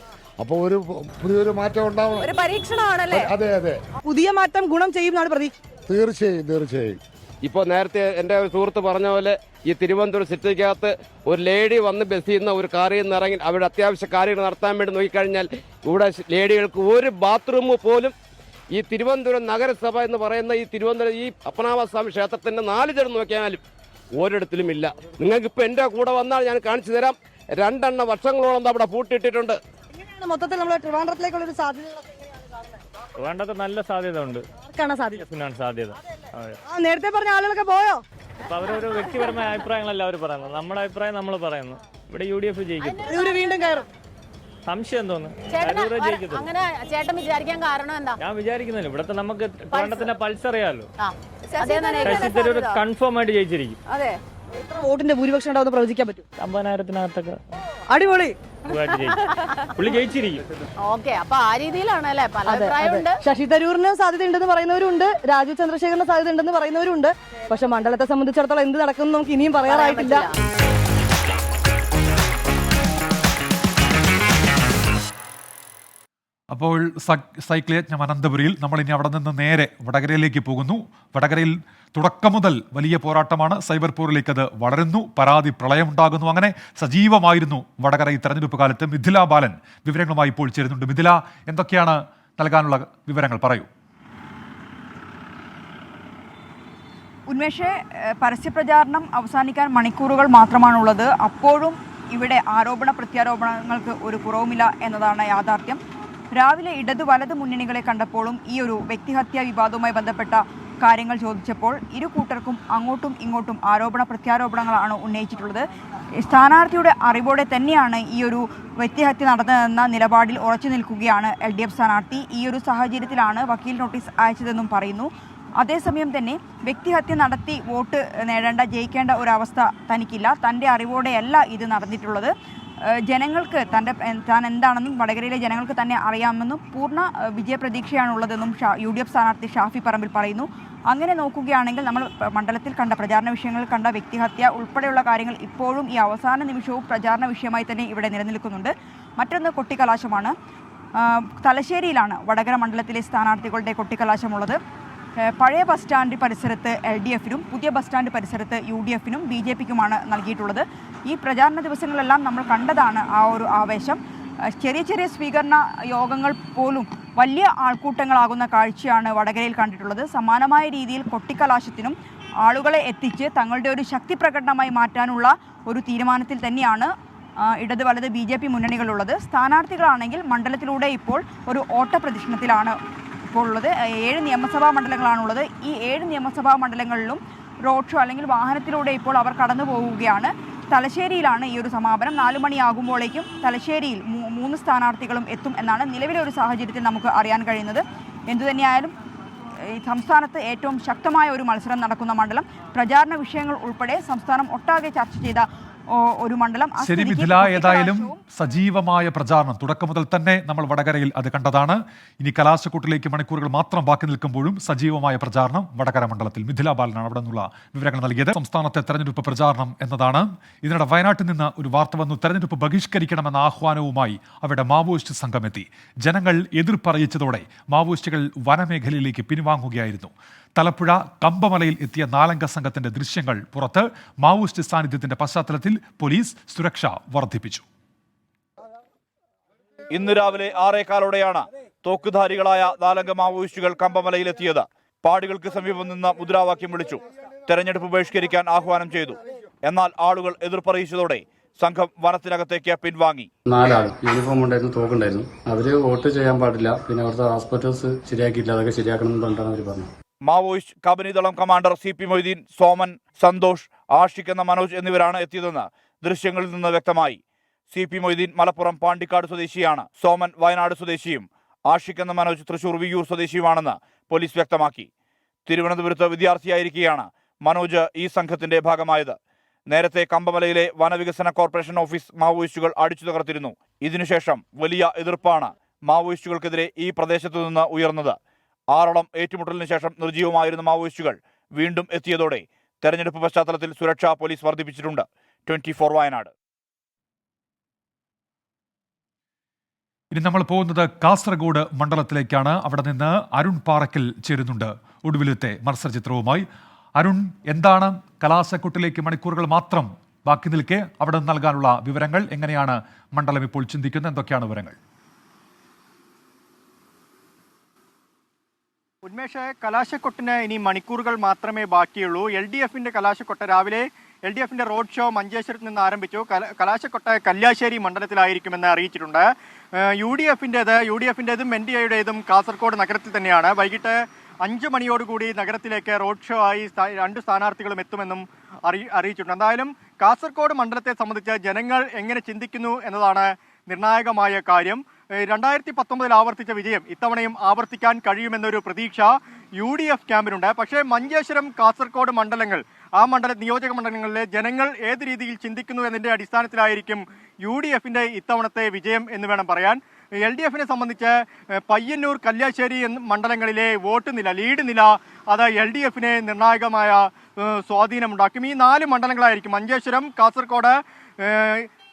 അപ്പൊ ഒരു പുതിയൊരു മാറ്റം ഉണ്ടാവണം. ഒരു പരീക്ഷണമാണല്ലേ? അതെ അതെ, പുതിയ മാറ്റം ഗുണം ചെയ്യുന്നതാണ് പ്രതീക്ഷ. തീർച്ചയായും. ഇപ്പോൾ നേരത്തെ എൻ്റെ ഒരു സുഹൃത്ത് പറഞ്ഞ പോലെ ഈ തിരുവനന്തപുരം സിറ്റിക്കകത്ത് ഒരു ലേഡി വന്ന് ബസ്സിൽ നിന്ന് ഒരു കാറിൽ നിന്ന് ഇറങ്ങി അവിടെ അത്യാവശ്യ കാര്യങ്ങൾ നടത്താൻ വേണ്ടി നോക്കിക്കഴിഞ്ഞാൽ ഇവിടെ ലേഡികൾക്ക് ഒരു ബാത്റൂം പോലും ഈ തിരുവനന്തപുരം നഗരസഭ എന്ന് പറയുന്ന ഈ തിരുവനന്തപുരം ഈ പത്മനാഭസ്വാമി ക്ഷേത്രത്തിൻ്റെ 4 ചുരം നോക്കിയാലും ഒരിടത്തിലും ഇല്ല. നിങ്ങൾക്കിപ്പോൾ എൻ്റെ കൂടെ വന്നാൽ ഞാൻ കാണിച്ചു തരാം. 2 വർഷങ്ങളോളം അവിടെ പൂട്ടിയിട്ടിട്ടുണ്ട്. മൊത്തത്തിൽ നമ്മൾ ട്രിവാൻഡ്രത്തിലേക്കുള്ള ഒരു സാധ്യത ട്രിവാൻഡ്രത്ത് നല്ല സാധ്യത ഉണ്ട്. സാധ്യത നേരത്തെ പറഞ്ഞ ആളുകളൊക്കെ പോയോ? അപ്പൊ അവരൊരു വ്യക്തിപരമായ അഭിപ്രായങ്ങളല്ല അവർ പറയുന്നത്. നമ്മുടെ അഭിപ്രായം നമ്മൾ പറയുന്നു. ഇവിടെ UDF ജയിക്കും. വീണ്ടും കയറും. സംശയം തോന്നുന്നു. അങ്ങനെ ചേട്ടൻ വിചാരിക്കാൻ കാരണം എന്താ? ഞാൻ വിചാരിക്കുന്നില്ല. ഇവിടത്തെ നമുക്ക് ട്രിവാൻഡ്രത്തിന്റെ പൾസ് അറിയാമല്ലോ. ശശി തരൂർ കൺഫേം ആയിട്ട് ജയിച്ചിരിക്കും. അതെ. എത്ര വോട്ടിന്റെ ഭൂരിപക്ഷം ഉണ്ടാവും പ്രവചിക്കാൻ പറ്റും? 50,000-നകത്തൊക്കെ. അടിപൊളി. പുള്ളി ജയിച്ചിരിക്കും. ഓക്കെ, അപ്പൊ ആ രീതിയിലാണ് അല്ലേ? പല അഭിപ്രായമുണ്ട്. ശശി തരൂരിന് സാധ്യത ഉണ്ടെന്ന് പറയുന്നവരുണ്ട്, രാജീവ് ചന്ദ്രശേഖറിന് സാധ്യത ഉണ്ടെന്ന് പറയുന്നവരുണ്ട്. പക്ഷെ മണ്ഡലത്തെ സംബന്ധിച്ചിടത്തോളം എന്ത് നടക്കും നമുക്ക് ഇനിയും പറയാറായിട്ടില്ല. അപ്പോൾ സൈക്കിൾ യജ്ഞം അനന്തപുരിയിൽ നമ്മൾ ഇനി അവിടെ നിന്ന് നേരെ വടകരയിലേക്ക് പോകുന്നു. വടകരയിൽ തുടക്കം മുതൽ വലിയ പോരാട്ടമാണ്. സൈബർ പോരിലേക്ക് അത് വളരുന്നു. പരാതി പ്രളയമുണ്ടാകുന്നു. അങ്ങനെ സജീവമായിരുന്നു വടകര ഈ തെരഞ്ഞെടുപ്പ് കാലത്ത്. മിഥില ബാലൻ വിവരങ്ങളുമായി ഇപ്പോൾ ചേരുന്നുണ്ട്. മിഥില, എന്തൊക്കെയാണ് നൽകാനുള്ള വിവരങ്ങൾ? പറയൂ. ഉന്മേഷ്, പരസ്യപ്രചാരണം അവസാനിക്കാൻ മണിക്കൂറുകൾ മാത്രമാണുള്ളത്. അപ്പോഴും ഇവിടെ ആരോപണ പ്രത്യാരോപണങ്ങൾക്ക് ഒരു കുറവുമില്ല എന്നതാണ് യാഥാർത്ഥ്യം. രാവിലെ ഇടതു വലതു മുന്നണികളെ കണ്ടപ്പോഴും ഈ ഒരു വ്യക്തിഹത്യാ വിവാദവുമായി ബന്ധപ്പെട്ട കാര്യങ്ങൾ ചോദിച്ചപ്പോൾ ഇരു കൂട്ടർക്കും അങ്ങോട്ടും ഇങ്ങോട്ടും ആരോപണ പ്രത്യാരോപണങ്ങളാണ് ഉന്നയിച്ചിട്ടുള്ളത്. സ്ഥാനാർത്ഥിയുടെ അറിവോടെ തന്നെയാണ് ഈ ഒരു വ്യക്തിഹത്യ നടന്നതെന്ന നിലപാടിൽ ഉറച്ചു നിൽക്കുകയാണ് LDF സ്ഥാനാർത്ഥി. ഈ ഒരു സാഹചര്യത്തിലാണ് വക്കീൽ നോട്ടീസ് അയച്ചതെന്നും പറയുന്നു. അതേസമയം തന്നെ വ്യക്തിഹത്യ നടത്തി വോട്ട് നേടേണ്ട, ജയിക്കേണ്ട ഒരവസ്ഥ തനിക്കില്ല. തൻ്റെ അറിവോടെയല്ല ഇത് നടന്നിട്ടുള്ളത്. ജനങ്ങൾക്ക് താൻ എന്താണെന്നും വടകരയിലെ ജനങ്ങൾക്ക് തന്നെ അറിയാമെന്നും പൂർണ്ണ വിജയപ്രതീക്ഷയാണുള്ളതെന്നും UDF സ്ഥാനാർത്ഥി ഷാഫി പറമ്പിൽ പറയുന്നു. അങ്ങനെ നോക്കുകയാണെങ്കിൽ നമ്മൾ മണ്ഡലത്തിൽ കണ്ട പ്രചാരണ വിഷയങ്ങളിൽ കണ്ട വ്യക്തിഹത്യ ഉൾപ്പെടെയുള്ള കാര്യങ്ങൾ ഇപ്പോഴും ഈ അവസാന നിമിഷവും പ്രചാരണ വിഷയമായി തന്നെ ഇവിടെ നിലനിൽക്കുന്നുണ്ട്. മറ്റൊന്ന് കൊട്ടിക്കലാശമാണ്. തലശ്ശേരിയിലാണ് വടകര മണ്ഡലത്തിലെ സ്ഥാനാർത്ഥികളുടെ കൊട്ടിക്കലാശമുള്ളത്. പഴയ ബസ് സ്റ്റാൻഡ് പരിസരത്ത് LDF-നും പുതിയ ബസ് സ്റ്റാൻഡ് പരിസരത്ത് UDF-നും BJP-ക്കുമാണ് നൽകിയിട്ടുള്ളത്. ഈ പ്രചാരണ ദിവസങ്ങളെല്ലാം നമ്മൾ കണ്ടതാണ് ആ ഒരു ആവേശം. ചെറിയ ചെറിയ സ്വീകരണ യോഗങ്ങൾ പോലും വലിയ ആൾക്കൂട്ടങ്ങളാകുന്ന കാഴ്ചയാണ് വടകരയിൽ കണ്ടിട്ടുള്ളത്. സമാനമായ രീതിയിൽ കൊട്ടിക്കലാശത്തിനും ആളുകളെ എത്തിച്ച് തങ്ങളുടെ ഒരു ശക്തി പ്രകടനമായി മാറ്റാനുള്ള ഒരു തീരുമാനത്തിൽ തന്നെയാണ് ഇടത് വലത് BJP മുന്നണികളുള്ളത്. സ്ഥാനാർത്ഥികളാണെങ്കിൽ മണ്ഡലത്തിലൂടെ ഇപ്പോൾ ഒരു ഓട്ടപ്രദക്ഷിണത്തിലാണ് ഇപ്പോൾ ഉള്ളത്. 7 നിയമസഭാ മണ്ഡലങ്ങളാണുള്ളത്. ഈ 7 നിയമസഭാ മണ്ഡലങ്ങളിലും റോഡ് ഷോ അല്ലെങ്കിൽ വാഹനത്തിലൂടെ ഇപ്പോൾ അവർ കടന്നു പോവുകയാണ്. തലശ്ശേരിയിലാണ് ഈ ഒരു സമാപനം. 4 മണിയാകുമ്പോഴേക്കും തലശ്ശേരിയിൽ 3 സ്ഥാനാർത്ഥികളും എത്തും എന്നാണ് നിലവിലെ ഒരു സാഹചര്യത്തിൽ നമുക്ക് അറിയാൻ കഴിയുന്നത്. എന്തുതന്നെയായാലും ഈ സംസ്ഥാനത്ത് ഏറ്റവും ശക്തമായ ഒരു മത്സരം നടക്കുന്ന മണ്ഡലം, പ്രചാരണ വിഷയങ്ങൾ ഉൾപ്പെടെ സംസ്ഥാനം ഒട്ടാകെ ചർച്ച ചെയ്ത ഒരു മണ്ഡലം. ശരി മിഥില, ഏതായാലും സജീവമായ പ്രചാരണം തുടക്കം മുതൽ തന്നെ നമ്മൾ വടകരയിൽ അത് കണ്ടതാണ്. ഇനി കലാശക്കൊട്ടിലേക്ക് മണിക്കൂറുകൾ മാത്രം ബാക്കി നിൽക്കുമ്പോഴും സജീവമായ പ്രചാരണം വടകര മണ്ഡലത്തിൽ. മിഥില ബാലനാണ് അവിടെ നിന്നുള്ള വിവരങ്ങൾ നൽകിയത്. സംസ്ഥാനത്തെ തെരഞ്ഞെടുപ്പ് പ്രചാരണം എന്നതാണ്. ഇതിനിടെ വയനാട്ടിൽ നിന്ന് ഒരു വാർത്ത വന്നു. തെരഞ്ഞെടുപ്പ് ബഹിഷ്കരിക്കണമെന്ന ആഹ്വാനവുമായി അവിടെ മാവോയിസ്റ്റ് സംഘം എത്തി. ജനങ്ങൾ എതിർപ്പറിയിച്ചതോടെ മാവോയിസ്റ്റുകൾ വനമേഖലയിലേക്ക് പിൻവാങ്ങുകയായിരുന്നു. തലപ്പുഴ കമ്പമലയിൽ എത്തിയ 4-അംഗ സംഘത്തിന്റെ ദൃശ്യങ്ങൾ പുറത്ത്. മാവോയിസ്റ്റ് സാന്നിധ്യത്തിന്റെ പശ്ചാത്തലത്തിൽ പോലീസ് സുരക്ഷ വർദ്ധിപ്പിച്ചു. ഇന്ന് രാവിലെ 6:15 തോക്കുധാരികളായ 4-അംഗ മാവോയിസ്റ്റുകൾ കമ്പമലയിലെത്തിയത്. പാടികൾക്ക് സമീപം നിന്ന് മുദ്രാവാക്യം വിളിച്ചു. തെരഞ്ഞെടുപ്പ് ബഹിഷ്കരിക്കാൻ ആഹ്വാനം ചെയ്തു. എന്നാൽ ആളുകൾ എതിർപ്പറിയിച്ചതോടെ സംഘം വനത്തിനകത്തേക്ക് പിൻവാങ്ങി. 4 ആൾ യൂണിഫോം ഉണ്ടായിരുന്നു, തോക്കുണ്ടായിരുന്നു. അവര് വോട്ട് ചെയ്യാൻ പാടില്ല, പിന്നെ അവിടുത്തെ ഹോസ്പിറ്റൽസ് ശരിയാക്കിയില്ല, അതൊക്കെ ശരിയാക്കണം എന്ന് പറഞ്ഞിട്ടാണ് അവർ പറഞ്ഞത്. Maoist Kabanidalam commander CP Moideen, Soman, Santhosh, Ashiq എന്ന മനോജ് എന്നിവരാണ് എത്തിയതെന്ന് ദൃശ്യങ്ങളിൽ നിന്ന് വ്യക്തമായി. CP മൊയ്തീൻ മലപ്പുറം പാണ്ടിക്കാട് സ്വദേശിയാണ്. സോമൻ വയനാട് സ്വദേശിയും ആഷിഖ് എന്ന മനോജ് തൃശൂർ വിയ്യൂർ സ്വദേശിയുമാണെന്ന് പോലീസ് വ്യക്തമാക്കി. തിരുവനന്തപുരത്ത് വിദ്യാർത്ഥിയായിരിക്കെയാണ് മനോജ് ഈ സംഘത്തിന്റെ ഭാഗമായത്. നേരത്തെ കമ്പമലയിലെ വനവികസന കോർപ്പറേഷൻ ഓഫീസ് മാവോയിസ്റ്റുകൾ അടിച്ചു തകർത്തിരുന്നു. ഇതിനുശേഷം വലിയ എതിർപ്പാണ് മാവോയിസ്റ്റുകൾക്കെതിരെ ഈ പ്രദേശത്തു നിന്ന് ഉയർന്നത്. 6 ഏറ്റുമുട്ടലിന് ശേഷം നിർജ്ജീവമായിരുന്ന മാവോയിസ്റ്റുകൾ വീണ്ടും എത്തിയതോടെ തെരഞ്ഞെടുപ്പ് പശ്ചാത്തലത്തിൽ സുരക്ഷ പോലീസ് വർദ്ധിപ്പിച്ചിട്ടുണ്ട്. 24 വയനാട്. ഇനി നമ്മൾ പോകുന്നത് കാസർഗോഡ് മണ്ഡലത്തിലേക്കാണ്. അവിടെ നിന്ന് അരുൺ പാറക്കൽ ചേരുന്നുണ്ട് ഒടുവിലത്തെ മത്സരചിത്രവുമായി. അരുൺ, എന്താണ് കലാശക്കൊട്ടിലേക്ക് മണിക്കൂറുകൾ മാത്രം ബാക്കി നിൽക്കെ അവിടെ നൽകാനുള്ള വിവരങ്ങൾ? എങ്ങനെയാണ് മണ്ഡലം ഇപ്പോൾ ചിന്തിക്കുന്നത്? എന്തൊക്കെയാണ് വിവരങ്ങൾ? ഉന്മേഷ്, കലാശക്കൊട്ടിന് ഇനി മണിക്കൂറുകൾ മാത്രമേ ബാക്കിയുള്ളൂ. LDFന്റെ കലാശക്കൊട്ട് രാവിലെ LDFന്റെ റോഡ് ഷോ മഞ്ചേശ്വരത്ത് നിന്ന് ആരംഭിച്ചു. കലാശക്കൊട്ട് കല്യാശ്ശേരി മണ്ഡലത്തിലായിരിക്കുമെന്ന് അറിയിച്ചിട്ടുണ്ട്. UDFന്റേതും NDAയുടേതും കാസർഗോഡ് നഗരത്തിൽ തന്നെയാണ്. വൈകിട്ട് 5 മണിയോടുകൂടി നഗരത്തിലേക്ക് റോഡ് ഷോ ആയി 2 സ്ഥാനാർത്ഥികളും എത്തുമെന്നും അറിയിച്ചിട്ടുണ്ട്. എന്തായാലും കാസർഗോഡ് മണ്ഡലത്തെ സംബന്ധിച്ച് ജനങ്ങൾ എങ്ങനെ ചിന്തിക്കുന്നു എന്നതാണ് നിർണായകമായ കാര്യം. 2019 ആവർത്തിച്ച വിജയം ഇത്തവണയും ആവർത്തിക്കാൻ കഴിയുമെന്നൊരു പ്രതീക്ഷ UDF ക്യാമ്പിനുണ്ട്. പക്ഷേ മഞ്ചേശ്വരം, കാസർഗോഡ് മണ്ഡലങ്ങൾ, ആ നിയോജക മണ്ഡലങ്ങളിലെ ജനങ്ങൾ ഏത് രീതിയിൽ ചിന്തിക്കുന്നു എന്നതിന്റെ അടിസ്ഥാനത്തിലായിരിക്കും UDFന്റെ ഇത്തവണത്തെ വിജയം എന്ന് വേണം പറയാൻ. LDFനെ സംബന്ധിച്ച് പയ്യന്നൂർ, കല്യാശ്ശേരി മണ്ഡലങ്ങളിലെ വോട്ട് നില, ലീഡ് നില, അത് LDFനെ നിർണായകമായ സ്വാധീനമുണ്ടാക്കും. ഈ 4 മണ്ഡലങ്ങളായിരിക്കും, മഞ്ചേശ്വരം, കാസർഗോഡ്,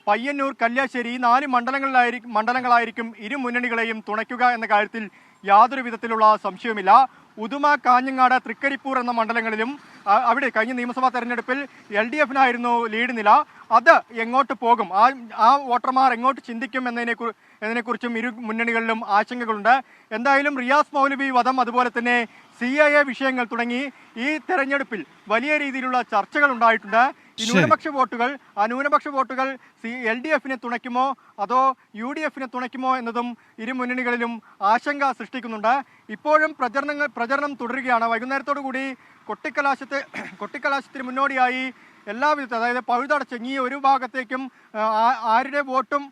പയ്യന്നൂർ, കല്യാശ്ശേരി, 4 മണ്ഡലങ്ങളായിരിക്കും ഇരു മുന്നണികളെയും തുണയ്ക്കുക എന്ന കാര്യത്തിൽ യാതൊരു വിധത്തിലുള്ള സംശയവുമില്ല. ഉദുമ, കാഞ്ഞങ്ങാട്, തൃക്കരിപ്പൂർ എന്ന മണ്ഡലങ്ങളിലും അവിടെ കഴിഞ്ഞ നിയമസഭാ തെരഞ്ഞെടുപ്പിൽ LDFനായിരുന്നു ലീഡ് നില. അത് എങ്ങോട്ട് പോകും, ആ വോട്ടർമാർ എങ്ങോട്ട് ചിന്തിക്കും എന്നതിനെക്കുറിച്ചും ഇരു മുന്നണികളിലും ആശങ്കകളുണ്ട്. എന്തായാലും റിയാസ് മൗലവി വധം, അതുപോലെ തന്നെ CAA വിഷയങ്ങൾ തുടങ്ങി ഈ തെരഞ്ഞെടുപ്പിൽ വലിയ രീതിയിലുള്ള ചർച്ചകൾ ഉണ്ടായിട്ടുണ്ട്. ഈ ന്യൂനപക്ഷ വോട്ടുകൾ LDFനെ തുണയ്ക്കുമോ അതോ UDFനെ തുണയ്ക്കുമോ എന്നതും ഇരു മുന്നണികളിലും ആശങ്ക സൃഷ്ടിക്കുന്നുണ്ട്. ഇപ്പോഴും പ്രചരണം തുടരുകയാണ്. വൈകുന്നേരത്തോടു കൂടി കൊട്ടിക്കലാശത്തിന് മുന്നോടിയായി എല്ലാവിധ, അതായത് പഴുതടച്ച് ഇനി ഒരു ഭാഗത്തേക്കും ആരുടെ വോട്ടും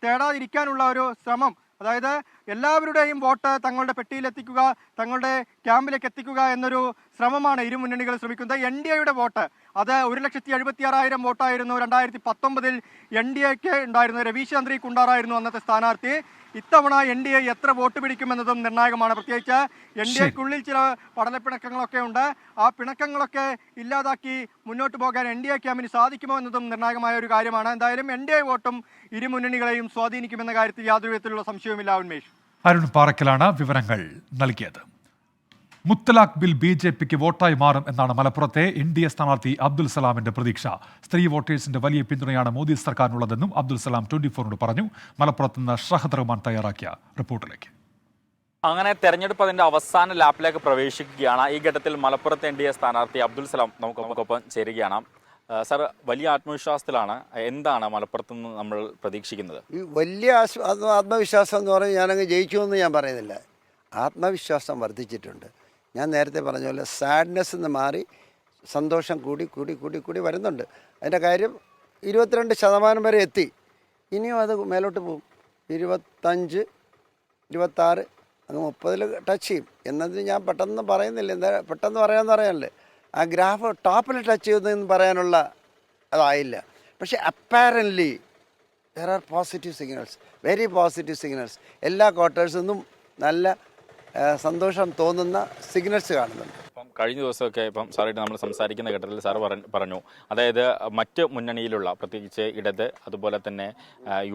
തേടാതിരിക്കാനുള്ള ഒരു ശ്രമം, അതായത് എല്ലാവരുടെയും വോട്ട് തങ്ങളുടെ പെട്ടിയിലെത്തിക്കുക, തങ്ങളുടെ ക്യാമ്പിലേക്ക് എത്തിക്കുക എന്നൊരു ശ്രമമാണ് ഇരു മുന്നണികൾ ശ്രമിക്കുന്നത്. NDAയുടെ വോട്ട് അത് 1,76,000 വോട്ടായിരുന്നു 2019 NDAക്ക് ഉണ്ടായിരുന്നത്. രവീഷ് ചന്ദ്രി കുണ്ടാറായിരുന്നു അന്നത്തെ സ്ഥാനാർത്ഥി. ഇത്തവണ NDA എത്ര വോട്ട് പിടിക്കുമെന്നതും നിർണായകമാണ്. പ്രത്യേകിച്ച് NDAക്കുള്ളിൽ ചില പടലപ്പിണക്കങ്ങളൊക്കെ ഉണ്ട്. ആ പിണക്കങ്ങളൊക്കെ ഇല്ലാതാക്കി മുന്നോട്ട് പോകാൻ NDA ക്യാമ്പിന് സാധിക്കുമോ എന്നതും നിർണായകമായ ഒരു കാര്യമാണ്. എന്തായാലും NDA വോട്ടും ഇരു മുന്നണികളെയും സ്വാധീനിക്കുമെന്ന കാര്യത്തിൽ യാതൊരു വിധത്തിലുള്ള സംശയവുമില്ല. ഉന്മേഷ്, അരുൺ പാറക്കലാണ് വിവരങ്ങൾ നൽകിയത്. മുത്തലാഖ് ബിൽ BJPക്ക് വോട്ടായി മാറും എന്നാണ് മലപ്പുറത്തെ NDA സ്ഥാനാർത്ഥി അബ്ദുൽ സലാമിന്റെ പ്രതീക്ഷ. സ്ത്രീ വോട്ടേഴ്സിന്റെ വലിയ പിന്തുണയാണ് മോദി സർക്കാരിനുള്ളതെന്നും അബ്ദുൽ സലാം 24 പറഞ്ഞു. മലപ്പുറത്ത് നിന്ന് ഷഹദ് റഹ്മാൻ തയ്യാറാക്കിയ റിപ്പോർട്ടിലേക്ക്. അങ്ങനെ തെരഞ്ഞെടുപ്പ് അതിന്റെ അവസാന ലാപ്പിലേക്ക് പ്രവേശിക്കുകയാണ്. ഈ ഘട്ടത്തിൽ മലപ്പുറത്ത് NDA സ്ഥാനാർത്ഥി അബ്ദുൽ സലാം നമുക്കൊപ്പം ചേരുകയാണ്. സാർ, വലിയ ആത്മവിശ്വാസത്തിലാണ്. എന്താണ് മലപ്പുറത്ത് നിന്ന് നമ്മൾ പ്രതീക്ഷിക്കുന്നത്? ഈ വലിയ ആത്മവിശ്വാസം എന്ന് പറഞ്ഞാൽ ഞാനങ്ങ് ജയിക്കുമെന്ന് ഞാൻ പറയുന്നില്ല. ആത്മവിശ്വാസം വർദ്ധിച്ചിട്ടുണ്ട്. ഞാൻ നേരത്തെ പറഞ്ഞ പോലെ സാഡ്നെസ് എന്ന് മാറി സന്തോഷം കൂടി കൂടി കൂടി കൂടി വരുന്നുണ്ട്. അതിൻ്റെ കാര്യം 22% വരെ എത്തി. ഇനിയും അത് മേലോട്ട് പോകും. 25, 26, അങ്ങ് 30 ടച്ച് ചെയ്യും എന്നതിന് ഞാൻ പെട്ടെന്ന് പറയുന്നില്ല. എന്താ പെട്ടെന്ന് പറയാമെന്ന് പറയാനല്ലേ, ആ ഗ്രാഫ് ടോപ്പിൽ ടച്ച് ചെയ്യുന്നതെന്ന് പറയാനുള്ള അതായില്ല. പക്ഷേ apparently there are positive signals, very positive signals. എല്ലാ ക്വാർട്ടേഴ്സിൽ നിന്നും നല്ല സന്തോഷം തോന്നുന്ന സിഗ്നൽസ് കാണുന്നുണ്ട്. ഇപ്പം കഴിഞ്ഞ ദിവസമൊക്കെ സാറായിട്ട് നമ്മൾ സംസാരിക്കുന്ന ഘട്ടത്തിൽ സാർ പറഞ്ഞു, അതായത് മറ്റ് മുന്നണിയിലുള്ള പ്രത്യേകിച്ച് ഇടത്, അതുപോലെ തന്നെ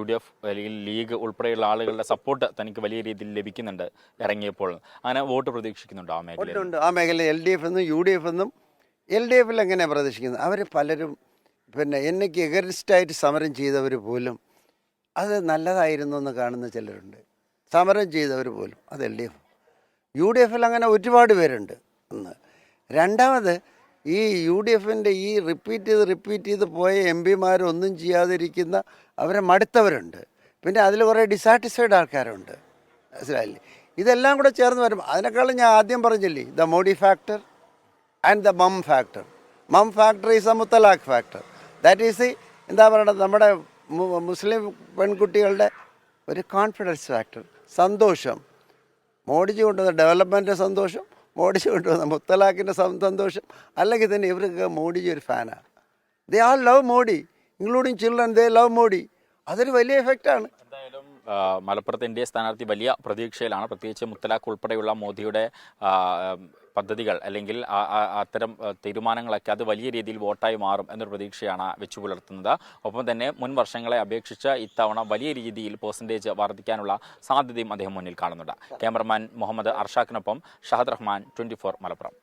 UDF അല്ലെങ്കിൽ ലീഗ് ഉൾപ്പെടെയുള്ള ആളുകളുടെ സപ്പോർട്ട് തനിക്ക് വലിയ രീതിയിൽ ലഭിക്കുന്നുണ്ട് ഇറങ്ങിയപ്പോൾ. അങ്ങനെ വോട്ട് പ്രതീക്ഷിക്കുന്നുണ്ടോ ആ മേഖലയിൽ? ആ മേഖലയിൽ LDF എന്നും UDF എന്നും. LDF എങ്ങനെയാണ് പ്രതീക്ഷിക്കുന്നത്? അവർ പലരും എന്നയ്ക്ക് എഗറിസ്റ്റായിട്ട് സമരം ചെയ്തവർ പോലും അത് നല്ലതായിരുന്നു എന്ന് കാണുന്ന ചിലരുണ്ട്. സമരം ചെയ്തവർ പോലും അത് LDF. UDF അങ്ങനെ ഒരുപാട് പേരുണ്ട്. ഒന്ന്. രണ്ടാമത് ഈ UDFൻ്റെ ഈ റിപ്പീറ്റ് ചെയ്ത് പോയ MP ഒന്നും ചെയ്യാതിരിക്കുന്ന അവരെ മടുത്തവരുണ്ട്. പിന്നെ അതിൽ കുറേ ഡിസാറ്റിസ്ഫൈഡ് ആൾക്കാരുണ്ട്. മനസ്സിലായില്ലേ? ഇതെല്ലാം കൂടെ ചേർന്ന് വരും. അതിനേക്കാളും ഞാൻ ആദ്യം പറഞ്ഞില്ലേ, the Modi factor and the mum factor. Mum factor is a മുത്തലാഖ് ഫാക്ടർ. ദാറ്റ് ഈസ് എന്താ പറയണത്, നമ്മുടെ മുസ്ലിം പെൺകുട്ടികളുടെ ഒരു കോൺഫിഡൻസ് ഫാക്ടർ, സന്തോഷം. മോഡിജി കൊണ്ടുവന്ന ഡെവലപ്മെൻറ്റിൻ്റെ സന്തോഷം, മോഡിജി കൊണ്ടുവന്ന മുത്തലാഖിൻ്റെ സന്തോഷം. അല്ലെങ്കിൽ തന്നെ ഇവർക്ക് മോഡിജി ഒരു ഫാനാണ്. They all love Modi, including children, they love Modi. അതൊരു വലിയ എഫക്റ്റാണ്. എന്തായാലും മലപ്പുറത്ത് NDA സ്ഥാനാർത്ഥി വലിയ പ്രതീക്ഷയിലാണ്. പ്രത്യേകിച്ച് മുത്തലാഖ് ഉൾപ്പെടെയുള്ള മോദിയുടെ പദ്ധതികൾ അല്ലെങ്കിൽ അത്തരം തീരുമാനങ്ങളൊക്കെ അത് വലിയ രീതിയിൽ വോട്ടായി മാറും എന്നൊരു പ്രതീക്ഷയാണ് വെച്ചു പുലർത്തുന്നത്. ഒപ്പം തന്നെ മുൻ വർഷങ്ങളെ അപേക്ഷിച്ച് ഇത്തവണ വലിയ രീതിയിൽ പെർസെൻറ്റേജ് വർദ്ധിക്കാനുള്ള സാധ്യതയും അദ്ദേഹം മുന്നിൽ കാണുന്നുണ്ട്. ക്യാമറമാൻ മുഹമ്മദ് അർഷാഖിനൊപ്പം ഷഹദ് റഹ്മാൻ, 24 മലപ്പുറം.